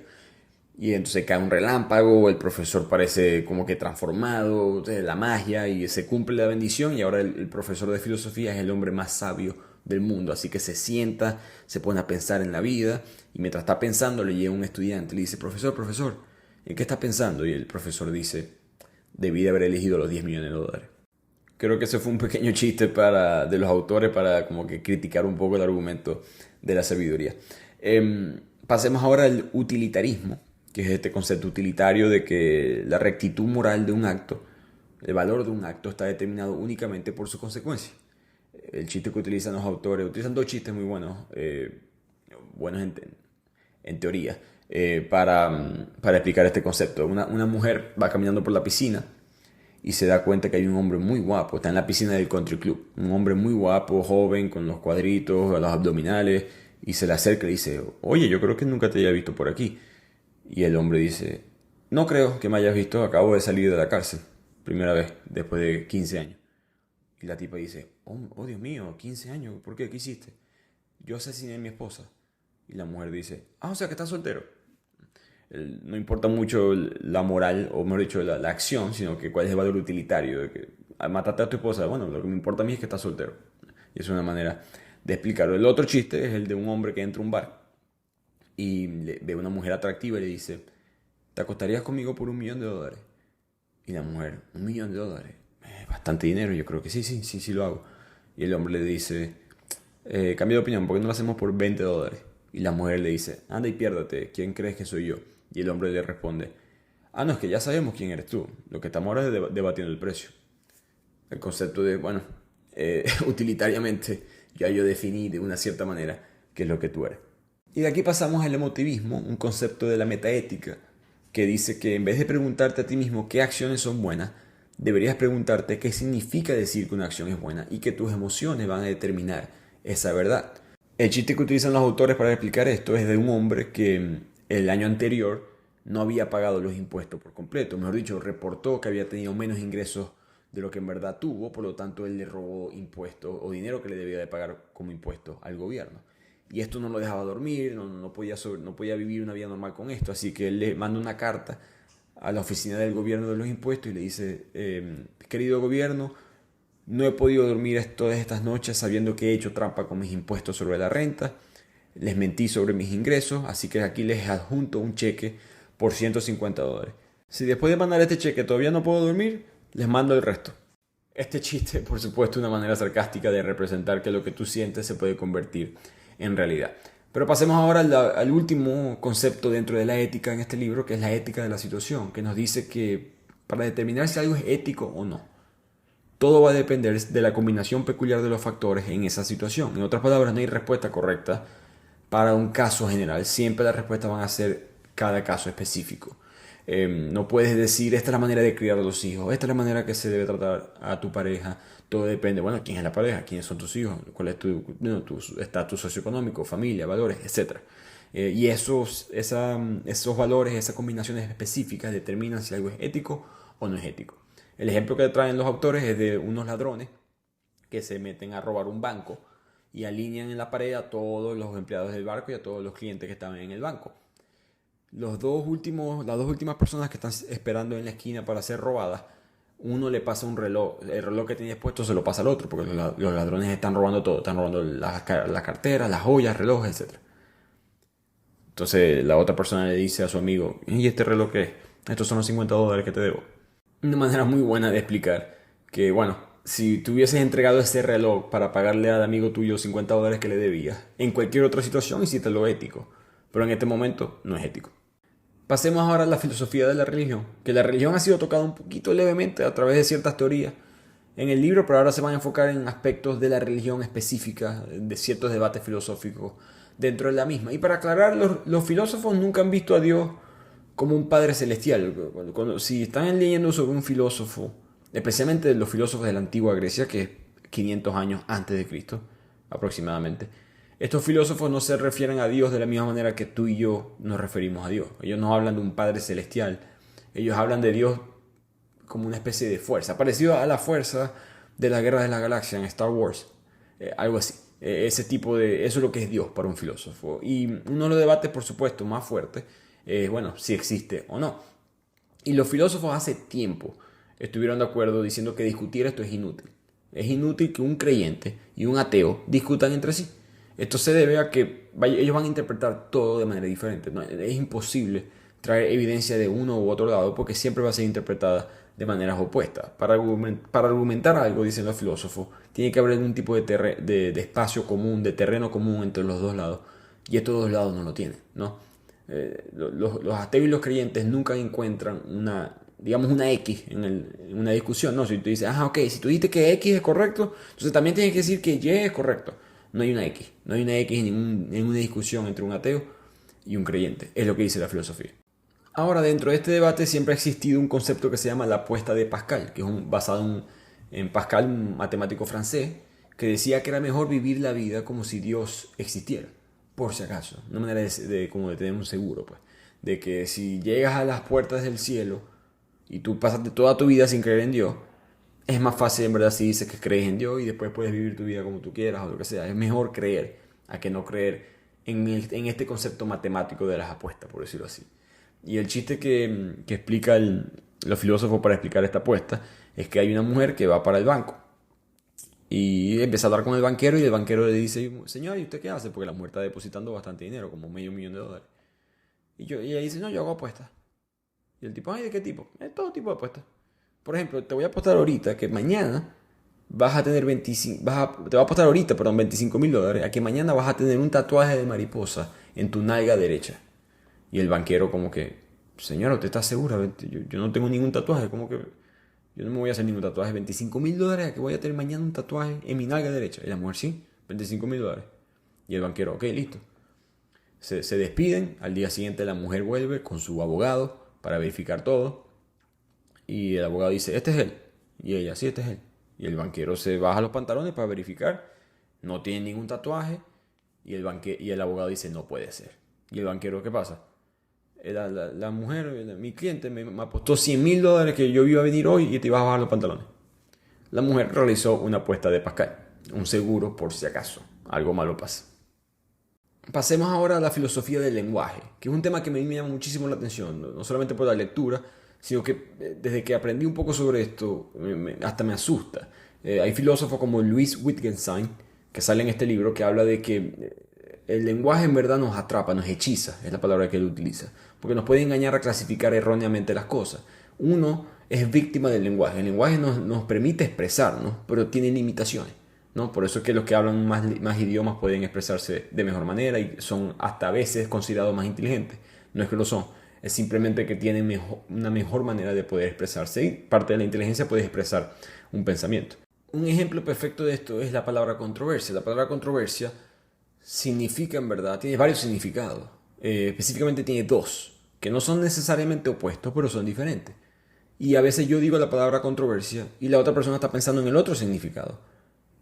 Y entonces cae un relámpago, el profesor parece como que transformado, la magia, y se cumple la bendición, y ahora el profesor de filosofía es el hombre más sabio del mundo. Así que se sienta, se pone a pensar en la vida, y mientras está pensando le llega un estudiante y le dice, profesor, ¿en qué estás pensando? Y el profesor dice, debí de haber elegido los 10 millones de dólares. Creo que ese fue un pequeño chiste de los autores para como que criticar un poco el argumento de la sabiduría. Pasemos ahora al utilitarismo, que es este concepto utilitario de que la rectitud moral de un acto, el valor de un acto está determinado únicamente por su consecuencia. El chiste que utilizan los autores, utilizan 2 chistes muy buenos, buenos en teoría, para explicar este concepto. Una mujer va caminando por la piscina y se da cuenta que hay un hombre muy guapo, está en la piscina del country club, un hombre muy guapo, joven, con los cuadritos, los abdominales, y se le acerca y le dice, oye, yo creo que nunca te haya visto por aquí. Y el hombre dice, no creo que me hayas visto, acabo de salir de la cárcel, primera vez, después de 15 años. Y la tipa dice, oh Dios mío, 15 años, ¿por qué? ¿Qué hiciste? Yo asesiné a mi esposa. Y la mujer dice, o sea que estás soltero. No importa mucho la moral, o mejor dicho, la acción, sino que cuál es el valor utilitario de que mataste a tu esposa. Bueno, lo que me importa a mí es que estás soltero. Y es una manera de explicarlo. El otro chiste es el de un hombre que entra a un bar y ve a una mujer atractiva y le dice, ¿te acostarías conmigo por $1.000.000? Y la mujer, $1.000.000, bastante dinero, yo creo que sí lo hago. Y el hombre le dice, cambio de opinión, ¿por qué no lo hacemos por $20? Y la mujer le dice, anda y piérdate, ¿quién crees que soy yo? Y el hombre le responde, no, es que ya sabemos quién eres tú, lo que estamos ahora es debatiendo el precio. El concepto de, bueno, utilitariamente ya yo definí de una cierta manera qué es lo que tú eres. Y de aquí pasamos al emotivismo, un concepto de la metaética, que dice que en vez de preguntarte a ti mismo qué acciones son buenas, deberías preguntarte qué significa decir que una acción es buena y que tus emociones van a determinar esa verdad. El chiste que utilizan los autores para explicar esto es de un hombre que el año anterior no había pagado los impuestos por completo. Mejor dicho, reportó que había tenido menos ingresos de lo que en verdad tuvo, por lo tanto él le robó impuestos o dinero que le debía de pagar como impuestos al gobierno. Y esto no lo dejaba dormir, no podía vivir una vida normal con esto, así que él le manda una carta a la oficina del gobierno de los impuestos y le dice, querido gobierno, no he podido dormir todas estas noches sabiendo que he hecho trampa con mis impuestos sobre la renta, les mentí sobre mis ingresos, así que aquí les adjunto un cheque por $150. Si después de mandar este cheque todavía no puedo dormir, les mando el resto. Este chiste, por supuesto, es una manera sarcástica de representar que lo que tú sientes se puede convertir en realidad. Pero pasemos ahora al último concepto dentro de la ética en este libro, que es la ética de la situación, que nos dice que para determinar si algo es ético o no, todo va a depender de la combinación peculiar de los factores en esa situación. En otras palabras, no hay respuesta correcta para un caso general. Siempre las respuestas van a ser cada caso específico. No puedes decir, esta es la manera de criar a los hijos, esta es la manera que se debe tratar a tu pareja. Todo depende, bueno, quién es la pareja, quiénes son tus hijos, cuál es tu estatus socioeconómico, familia, valores, etc. Y esos valores, esas combinaciones específicas determinan si algo es ético o no es ético. El ejemplo que traen los autores es de unos ladrones que se meten a robar un banco y alinean en la pared a todos los empleados del banco y a todos los clientes que estaban en el banco. las dos últimas personas que están esperando en la esquina para ser robadas, uno le pasa un reloj, el reloj que tenía puesto se lo pasa al otro, porque los ladrones están robando todo, están robando las carteras, las joyas, relojes, etc. Entonces la otra persona le dice a su amigo, ¿y este reloj qué es? Estos son los $50 que te debo. Una manera muy buena de explicar que, bueno, si tú hubieses entregado ese reloj para pagarle al amigo tuyo $50 que le debías, en cualquier otra situación hiciste lo ético, pero en este momento no es ético. Pasemos ahora a la filosofía de la religión, que la religión ha sido tocada un poquito levemente a través de ciertas teorías en el libro, pero ahora se van a enfocar en aspectos de la religión específica, de ciertos debates filosóficos dentro de la misma. Y para aclarar, los filósofos nunca han visto a Dios como un padre celestial. Si están leyendo sobre un filósofo, especialmente los filósofos de la antigua Grecia, que es 500 años antes de Cristo, aproximadamente, estos filósofos no se refieren a Dios de la misma manera que tú y yo nos referimos a Dios. Ellos no hablan de un padre celestial, ellos hablan de Dios como una especie de fuerza, parecido a la fuerza de la Guerra de la Galaxia en Star Wars, algo así. Ese tipo de, eso es lo que es Dios para un filósofo. Y uno de los debates, por supuesto, más fuertes bueno, si existe o no. Y los filósofos hace tiempo estuvieron de acuerdo diciendo que discutir esto es inútil. Es inútil que un creyente y un ateo discutan entre sí. Esto se debe a que ellos van a interpretar todo de manera diferente. ¿No? Es imposible traer evidencia de uno u otro lado porque siempre va a ser interpretada de maneras opuestas. Para argumentar algo, dicen los filósofos, tiene que haber algún tipo de espacio común, de terreno común entre los dos lados. Y estos dos lados no lo tienen, ¿no? Los ateos y los creyentes nunca encuentran una X en una discusión, ¿no? Si tú dices, ok, si tú dices que X es correcto, entonces también tienes que decir que Y es correcto. No hay una X en una discusión entre un ateo y un creyente, es lo que dice la filosofía. Ahora, dentro de este debate siempre ha existido un concepto que se llama la apuesta de Pascal, que es basado en Pascal, un matemático francés, que decía que era mejor vivir la vida como si Dios existiera. Por si acaso, una manera como de tener un seguro, pues, de que si llegas a las puertas del cielo y tú pasaste toda tu vida sin creer en Dios, es más fácil en verdad si dices que crees en Dios y después puedes vivir tu vida como tú quieras o lo que sea. Es mejor creer a que no creer en este concepto matemático de las apuestas, por decirlo así. Y el chiste que explica los filósofos para explicar esta apuesta es que hay una mujer que va para el banco y empieza a hablar con el banquero y el banquero le dice, señor, ¿y usted qué hace? Porque la mujer está depositando bastante dinero, como $500,000. Y ella dice, no, yo hago apuestas. Y el tipo, ay, ¿de qué tipo? Todo tipo de apuestas. Por ejemplo, te voy a apostar ahorita que mañana vas a tener te voy a apostar ahorita, perdón, $25,000 a que mañana vas a tener un tatuaje de mariposa en tu nalga derecha. Y el banquero como que, señora, ¿usted está segura? Yo no tengo ningún tatuaje, como que yo no me voy a hacer ningún tatuaje. $25,000 a que voy a tener mañana un tatuaje en mi nalga derecha. Y la mujer, sí, $25,000. Y el banquero, ok, listo. Se despiden, al día siguiente la mujer vuelve con su abogado para verificar todo. Y el abogado dice, este es él. Y ella, sí, este es él. Y el banquero se baja los pantalones para verificar. No tiene ningún tatuaje. Y el abogado dice, no puede ser. Y el banquero, ¿qué pasa? La mujer, mi cliente, me apostó $100,000 que yo iba a venir hoy y te ibas a bajar los pantalones. La mujer realizó una apuesta de Pascal, un seguro por si acaso algo malo pasa. Pasemos ahora a la filosofía del lenguaje, que es un tema que me llama muchísimo la atención, no solamente por la lectura, sino que desde que aprendí un poco sobre esto, hasta me asusta. Hay filósofos como Louis Wittgenstein, que sale en este libro, que habla de que el lenguaje en verdad nos atrapa, nos hechiza, es la palabra que él utiliza, porque nos puede engañar a clasificar erróneamente las cosas. Uno es víctima del lenguaje, el lenguaje nos permite expresarnos, pero tiene limitaciones, ¿no? Por eso es que los que hablan más idiomas pueden expresarse de mejor manera y son hasta a veces considerados más inteligentes. No es que lo son, es simplemente que tienen una mejor manera de poder expresarse y parte de la inteligencia puede expresar un pensamiento. Un ejemplo perfecto de esto es la palabra controversia. La palabra controversia significa en verdad, tiene varios significados. Específicamente tiene dos, que no son necesariamente opuestos, pero son diferentes. Y a veces yo digo la palabra controversia y la otra persona está pensando en el otro significado.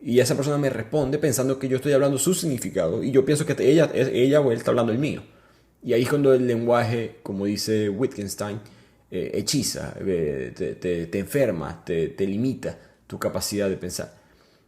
Y esa persona me responde pensando que yo estoy hablando su significado y yo pienso que ella o él está hablando el mío. Y ahí es cuando el lenguaje, como dice Wittgenstein, hechiza, te enferma, te limita tu capacidad de pensar.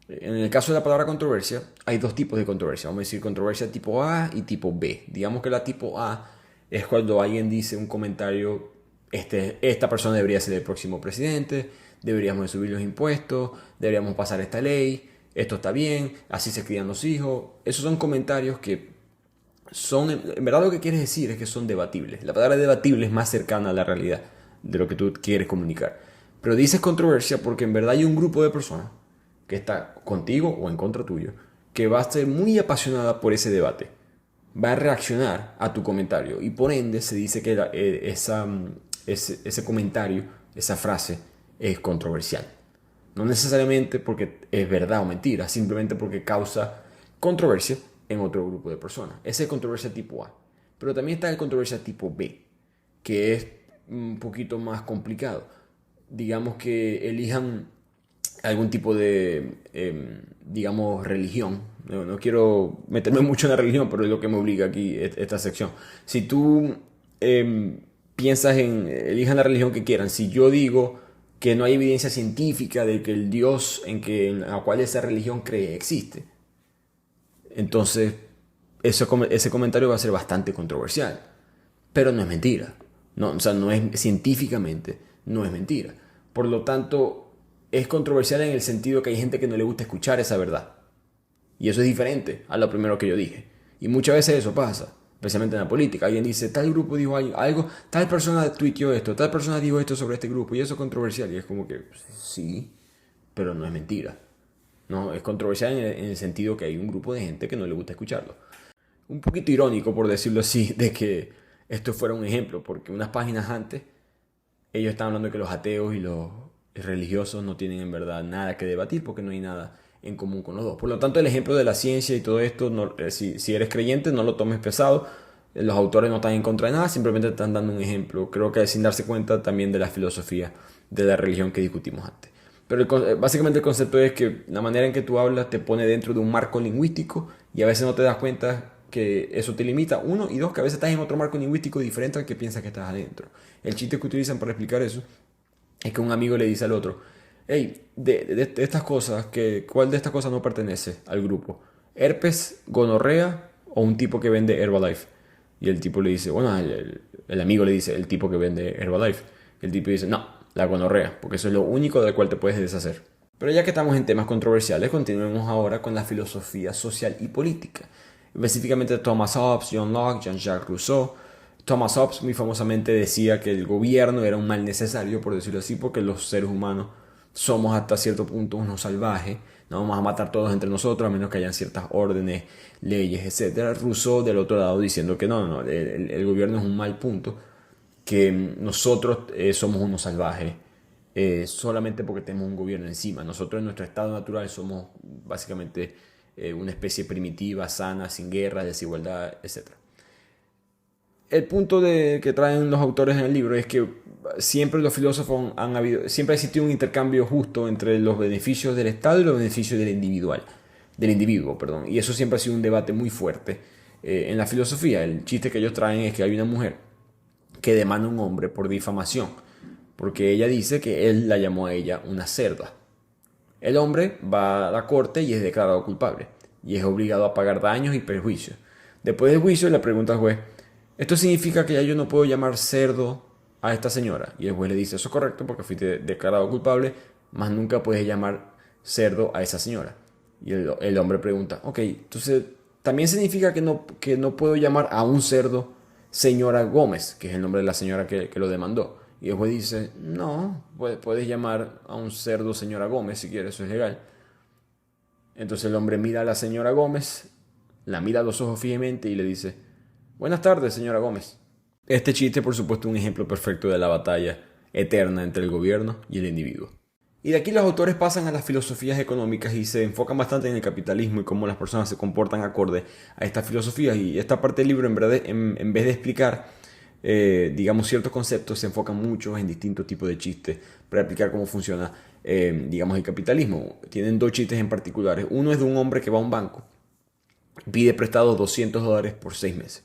En el caso de la palabra controversia, hay dos tipos de controversia. Vamos a decir controversia tipo A y tipo B. Digamos que la tipo A es cuando alguien dice un comentario, esta persona debería ser el próximo presidente, deberíamos de subir los impuestos, deberíamos pasar esta ley, esto está bien, así se crían los hijos. Esos son comentarios que son, en verdad lo que quieres decir es que son debatibles. La palabra debatible es más cercana a la realidad de lo que tú quieres comunicar. Pero dices controversia porque en verdad hay un grupo de personas que está contigo o en contra tuyo, que va a ser muy apasionada por ese debate. Va a reaccionar a tu comentario y por ende se dice que ese comentario, esa frase es controversial. No necesariamente porque es verdad o mentira, simplemente porque causa controversia en otro grupo de personas. Esa es controversia tipo A. Pero también está el controversia tipo B, que es un poquito más complicado. Digamos que elijan algún tipo de, digamos, religión. No quiero meterme mucho en la religión, pero es lo que me obliga aquí esta sección. Si tú piensas elijan la religión que quieran. Si yo digo que no hay evidencia científica de que el Dios en la cual esa religión cree existe, entonces ese comentario va a ser bastante controversial. Pero no es mentira. No, o sea, no es científicamente, no es mentira. Por lo tanto, es controversial en el sentido que hay gente que no le gusta escuchar esa verdad. Y eso es diferente a lo primero que yo dije. Y muchas veces eso pasa, especialmente en la política. Alguien dice, tal grupo dijo algo, tal persona tuiteó esto, tal persona dijo esto sobre este grupo, y eso es controversial. Y es como que, sí, pero no es mentira. No, es controversial en el sentido que hay un grupo de gente que no le gusta escucharlo. Un poquito irónico, por decirlo así, de que esto fuera un ejemplo, porque unas páginas antes, ellos estaban hablando de que los ateos y los religiosos no tienen en verdad nada que debatir porque no hay nada en común con los dos. Por lo tanto, el ejemplo de la ciencia y todo esto, si eres creyente, no lo tomes pesado. Los autores no están en contra de nada, simplemente te están dando un ejemplo. Creo que sin darse cuenta también de la filosofía de la religión que discutimos antes. Pero básicamente el concepto es que la manera en que tú hablas te pone dentro de un marco lingüístico y a veces no te das cuenta que eso te limita. Uno, y dos, que a veces estás en otro marco lingüístico diferente al que piensas que estás adentro. El chiste que utilizan para explicar eso es que un amigo le dice al otro, hey, de estas cosas, ¿cuál de estas cosas no pertenece al grupo? ¿Herpes, gonorrea o un tipo que vende Herbalife? Y el tipo le dice, bueno, el amigo le dice, el tipo que vende Herbalife. Y el tipo dice, no, la gonorrea, porque eso es lo único del cual te puedes deshacer. Pero ya que estamos en temas controversiales, continuemos ahora con la filosofía social y política. Específicamente Thomas Hobbes, John Locke, Jean-Jacques Rousseau. Thomas Hobbes muy famosamente decía que el gobierno era un mal necesario, por decirlo así, porque los seres humanos somos hasta cierto punto unos salvajes, no vamos a matar todos entre nosotros a menos que hayan ciertas órdenes, leyes, etc. Rousseau del otro lado diciendo que no, el gobierno es un mal punto, que nosotros somos unos salvajes solamente porque tenemos un gobierno encima. Nosotros en nuestro estado natural somos básicamente una especie primitiva, sana, sin guerra, desigualdad, etc. El punto que traen los autores en el libro es que siempre los filósofos siempre ha existido un intercambio justo entre los beneficios del Estado y los beneficios del individuo, perdón. Y eso siempre ha sido un debate muy fuerte en la filosofía. El chiste que ellos traen es que hay una mujer que demanda a un hombre por difamación, porque ella dice que él la llamó a ella una cerda. El hombre va a la corte y es declarado culpable, y es obligado a pagar daños y perjuicios. Después del juicio le pregunta al juez, ¿esto significa que ya yo no puedo llamar cerdo a esta señora? Y el juez le dice, eso es correcto porque fuiste declarado culpable, más nunca puedes llamar cerdo a esa señora. Y el hombre pregunta, ok, entonces, ¿también significa que no puedo llamar a un cerdo señora Gómez, que es el nombre de la señora que lo demandó? Y el juez dice, no, puedes llamar a un cerdo señora Gómez si quieres, eso es legal. Entonces el hombre mira a la señora Gómez, la mira a los ojos fijamente y le dice, buenas tardes, señora Gómez. Este chiste, por supuesto, es un ejemplo perfecto de la batalla eterna entre el gobierno y el individuo. Y de aquí los autores pasan a las filosofías económicas y se enfocan bastante en el capitalismo y cómo las personas se comportan acorde a estas filosofías. Y esta parte del libro, en vez de explicar digamos, ciertos conceptos, se enfocan mucho en distintos tipos de chistes para explicar cómo funciona, digamos, el capitalismo. Tienen dos chistes en particular. Uno es de un hombre que va a un banco, pide prestado $200 por 6 meses.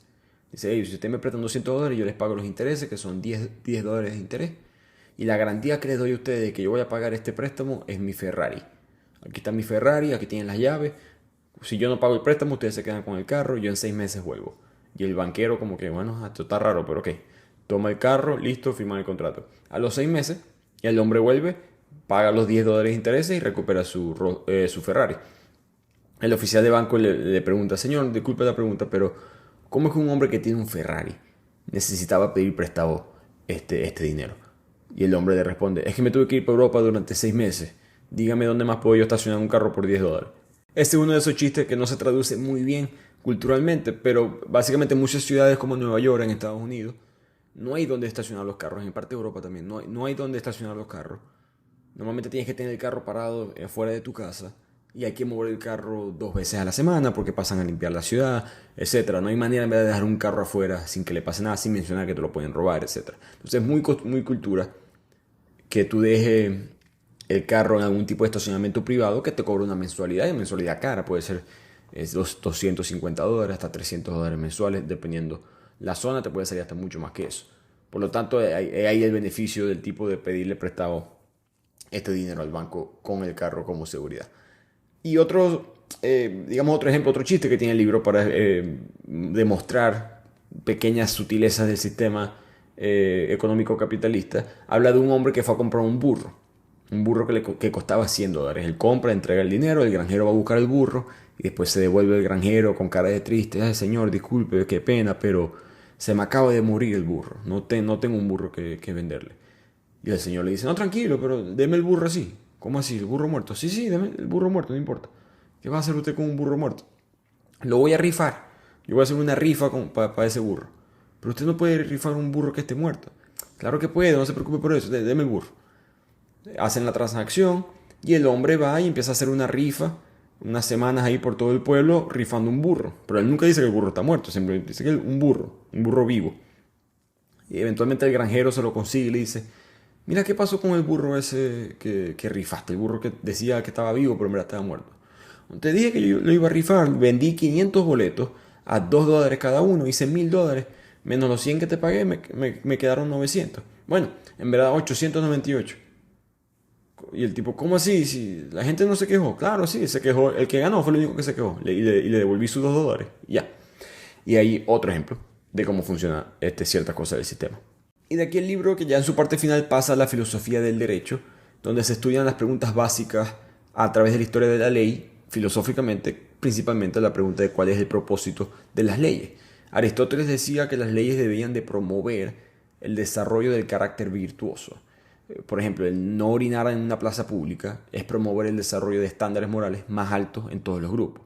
Dice, hey, si ustedes me prestan $200, yo les pago los intereses, que son $10 de interés. Y la garantía que les doy a ustedes de que yo voy a pagar este préstamo es mi Ferrari. Aquí está mi Ferrari, aquí tienen las llaves. Si yo no pago el préstamo, ustedes se quedan con el carro, yo en 6 meses vuelvo. Y el banquero como que, bueno, esto está raro, pero ok. Toma el carro, listo, firma el contrato. A los 6 meses, el hombre vuelve, paga los $10 de intereses y recupera su Ferrari. El oficial de banco le pregunta, señor, disculpe la pregunta, pero ¿cómo es que un hombre que tiene un Ferrari necesitaba pedir prestado este dinero? Y el hombre le responde, es que me tuve que ir para Europa durante 6 meses. Dígame dónde más puedo yo estacionar un carro por $10. Este es uno de esos chistes que no se traduce muy bien culturalmente, pero básicamente en muchas ciudades como Nueva York, en Estados Unidos, no hay donde estacionar los carros. En parte de Europa también, no hay donde estacionar los carros. Normalmente tienes que tener el carro parado fuera de tu casa y hay que mover el carro 2 veces a la semana porque pasan a limpiar la ciudad, etcétera. No hay manera de dejar un carro afuera sin que le pase nada, sin mencionar que te lo pueden robar, etcétera. Entonces es muy cultura que tú dejes el carro en algún tipo de estacionamiento privado que te cobra una mensualidad, y una mensualidad cara, puede ser $250 hasta $300 mensuales, dependiendo la zona, te puede salir hasta mucho más que eso. Por lo tanto, hay el beneficio del tipo de pedirle prestado este dinero al banco con el carro como seguridad. Y otro ejemplo, otro chiste que tiene el libro para demostrar pequeñas sutilezas del sistema económico capitalista, habla de un hombre que fue a comprar un burro que costaba $100. Él compra, entrega el dinero, el granjero va a buscar el burro y después se devuelve el granjero con cara de triste. Ay, señor, disculpe, qué pena, pero se me acaba de morir el burro. No tengo un burro que venderle. Y el señor le dice, no, tranquilo, pero deme el burro así. ¿Cómo así? ¿El burro muerto? Sí, deme el burro muerto, no importa. ¿Qué va a hacer usted con un burro muerto? Lo voy a rifar. Yo voy a hacer una rifa para ese burro. Pero usted no puede rifar un burro que esté muerto. Claro que puede, no se preocupe por eso. Deme el burro. Hacen la transacción y el hombre va y empieza a hacer una rifa unas semanas ahí por todo el pueblo rifando un burro. Pero él nunca dice que el burro está muerto, siempre dice que es un burro vivo. Y eventualmente el granjero se lo consigue y le dice, mira qué pasó con el burro ese que rifaste, el burro que decía que estaba vivo pero en verdad estaba muerto. Te dije que yo lo iba a rifar, vendí 500 boletos a $2 cada uno, hice $1000, menos los 100 que te pagué me quedaron 900. Bueno, en verdad 898. Y el tipo, ¿cómo así? Si la gente no se quejó. Claro, sí, se quejó. El que ganó fue el único que se quejó. Y le devolví sus $2. Ya. Y ahí otro ejemplo de cómo funciona ciertas cosas del sistema. Y de aquí el libro que ya en su parte final pasa a la filosofía del derecho, donde se estudian las preguntas básicas a través de la historia de la ley, filosóficamente, principalmente la pregunta de cuál es el propósito de las leyes. Aristóteles decía que las leyes debían de promover el desarrollo del carácter virtuoso. Por ejemplo, el no orinar en una plaza pública es promover el desarrollo de estándares morales más altos en todos los grupos.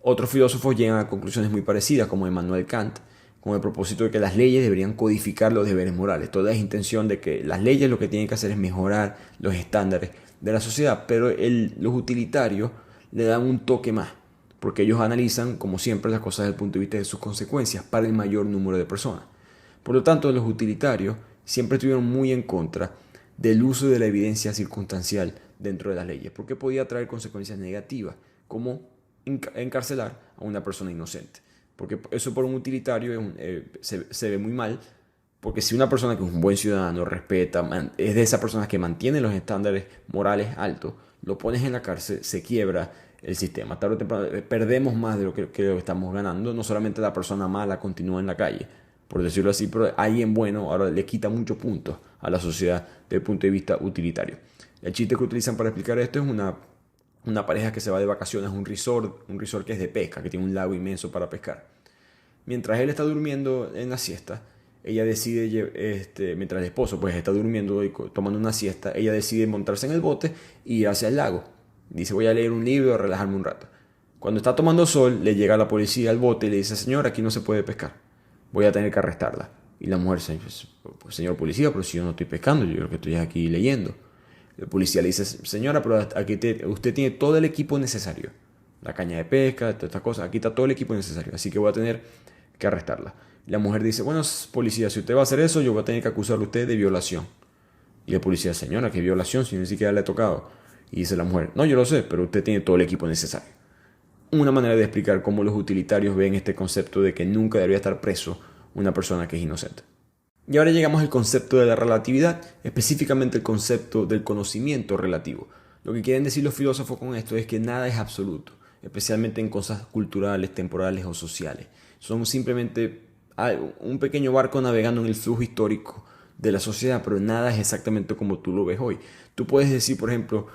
Otros filósofos llegan a conclusiones muy parecidas, como Immanuel Kant, con el propósito de que las leyes deberían codificar los deberes morales. Toda es intención de que las leyes lo que tienen que hacer es mejorar los estándares de la sociedad, pero los utilitarios le dan un toque más, porque ellos analizan, como siempre, las cosas desde el punto de vista de sus consecuencias para el mayor número de personas. Por lo tanto, los utilitarios siempre estuvieron muy en contra del uso de la evidencia circunstancial dentro de las leyes, porque podía traer consecuencias negativas, como encarcelar a una persona inocente. Porque eso por un utilitario se ve muy mal, porque si una persona que es un buen ciudadano, respeta, es de esas personas que mantienen los estándares morales altos, lo pones en la cárcel, se quiebra el sistema. Tarde o temprano perdemos más de lo que estamos ganando. No solamente la persona mala continúa en la calle, por decirlo así, pero alguien bueno ahora le quita muchos puntos a la sociedad desde el punto de vista utilitario. El chiste que utilizan para explicar esto es una pareja que se va de vacaciones a un resort que es de pesca, que tiene un lago inmenso para pescar. Mientras él está durmiendo en la siesta, ella decide, mientras el esposo pues está durmiendo y tomando una siesta, ella decide montarse en el bote y ir hacia el lago. Dice, voy a leer un libro, a relajarme un rato. Cuando está tomando sol, le llega la policía al bote y le dice, señor, aquí no se puede pescar. Voy a tener que arrestarla. Y la mujer dice, pues, señor policía, pero si yo no estoy pescando, yo lo que estoy aquí leyendo. El policía le dice, señora, pero aquí usted tiene todo el equipo necesario. La caña de pesca, todas estas cosas, aquí está todo el equipo necesario. Así que voy a tener que arrestarla. La mujer dice, bueno, policía, si usted va a hacer eso, yo voy a tener que acusarle a usted de violación. Y el policía, señora, ¿qué violación? Si ni siquiera le he tocado. Y dice la mujer, no, yo lo sé, pero usted tiene todo el equipo necesario. Una manera de explicar cómo los utilitarios ven este concepto de que nunca debería estar preso una persona que es inocente. Y ahora llegamos al concepto de la relatividad, específicamente el concepto del conocimiento relativo. Lo que quieren decir los filósofos con esto es que nada es absoluto. especialmente en cosas culturales, temporales o sociales. Son simplemente un pequeño barco navegando en el flujo histórico de la sociedad, pero nada es exactamente como tú lo ves hoy. Tú puedes decir, por ejemplo,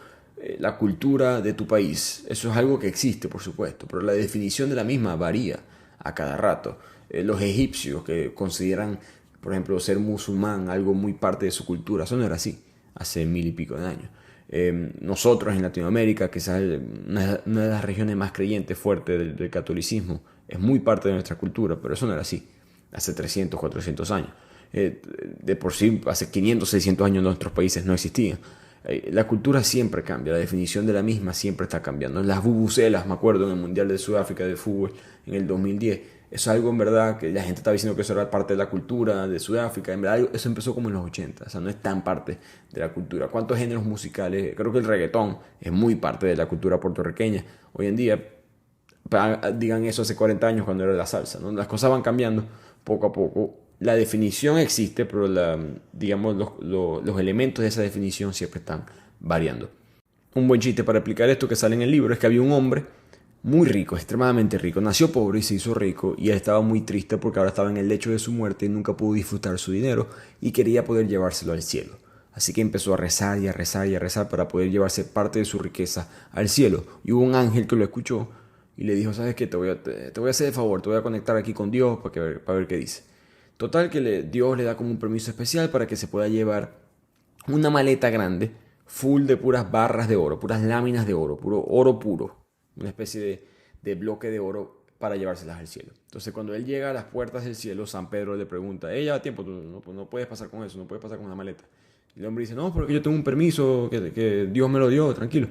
la cultura de tu país. Eso es algo que existe, por supuesto, pero la definición de la misma varía a cada rato. Los egipcios que consideran, por ejemplo, ser musulmán algo muy parte de su cultura, eso no era así hace 1000 y pico de años. Nosotros en Latinoamérica, quizás una de las regiones más creyentes fuertes del catolicismo, es muy parte de nuestra cultura, pero eso no era así hace 300, 400 años. De por sí, hace 500, 600 años nuestros países no existían. La cultura siempre cambia, la definición de la misma siempre está cambiando. Las bubucelas, me acuerdo, en el Mundial de Sudáfrica de fútbol en el 2010, eso es algo en verdad que la gente estaba diciendo que eso era parte de la cultura de Sudáfrica. En verdad eso empezó como en los 80, o sea, no es tan parte de la cultura. ¿Cuántos géneros musicales? Creo que el reggaetón es muy parte de la cultura puertorriqueña. Hoy en día, digan eso hace 40 años cuando era la salsa, ¿no? Las cosas van cambiando poco a poco. La definición existe, pero digamos, los elementos de esa definición siempre están variando. Un buen chiste para explicar esto que sale en el libro es que había un hombre muy rico, extremadamente rico. Nació pobre y se hizo rico, y él estaba muy triste porque ahora estaba en el lecho de su muerte y nunca pudo disfrutar su dinero y quería poder llevárselo al cielo. Así que empezó a rezar y a rezar y a rezar para poder llevarse parte de su riqueza al cielo. Y hubo un ángel que lo escuchó y le dijo: ¿sabes qué? Te voy a hacer el favor, te voy a conectar aquí con Dios para ver qué dice. Total que Dios le da como un permiso especial para que se pueda llevar una maleta grande, full de puras barras de oro, puras láminas de oro, puro oro puro, una especie de bloque de oro para llevárselas al cielo. Entonces cuando él llega a las puertas del cielo, San Pedro le pregunta: ya tiempo, tú no puedes pasar con eso, no puedes pasar con una maleta. Y el hombre dice: no, porque yo tengo un permiso que Dios me lo dio, tranquilo.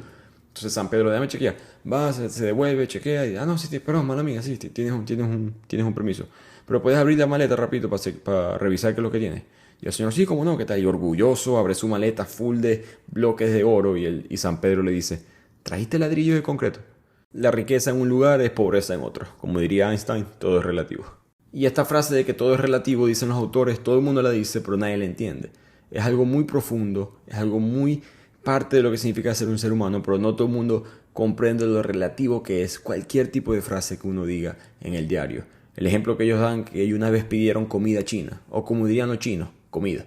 Entonces San Pedro, déjame chequear. Va, se devuelve, chequea y dice: no, sí, perdón, mala amiga, sí, tienes un permiso. Pero puedes abrir la maleta rapidito para revisar qué es lo que tiene. Y el señor: sí, cómo no, ¿qué tal? Y orgulloso abre su maleta full de bloques de oro y San Pedro le dice: ¿trajiste ladrillos de concreto? La riqueza en un lugar es pobreza en otro. Como diría Einstein, todo es relativo. Y esta frase de que todo es relativo, dicen los autores, todo el mundo la dice, pero nadie la entiende. Es algo muy profundo, es algo muy parte de lo que significa ser un ser humano, pero no todo el mundo comprende lo relativo que es cualquier tipo de frase que uno diga en el diario. El ejemplo que ellos dan, que ellos una vez pidieron comida china, o como dirían los chinos, comida.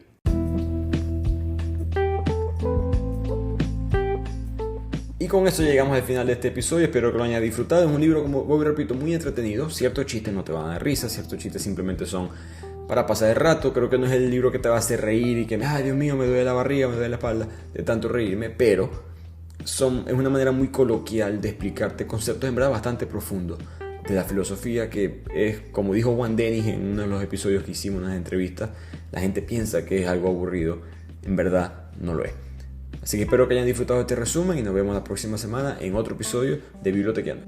Y con eso llegamos al final de este episodio. Espero que lo hayan disfrutado. Es un libro, como voy repito, muy entretenido. Ciertos chistes no te van a dar risa, ciertos chistes simplemente son para pasar el rato. Creo que no es el libro que te va a hacer reír y que, ay Dios mío, me duele la barriga, me duele la espalda de tanto reírme, pero es una manera muy coloquial de explicarte conceptos en verdad bastante profundos de la filosofía, que es, como dijo Juan Denis en uno de los episodios que hicimos en las entrevistas, la gente piensa que es algo aburrido, en verdad no lo es. Así que espero que hayan disfrutado de este resumen y nos vemos la próxima semana en otro episodio de Bibliotequeando.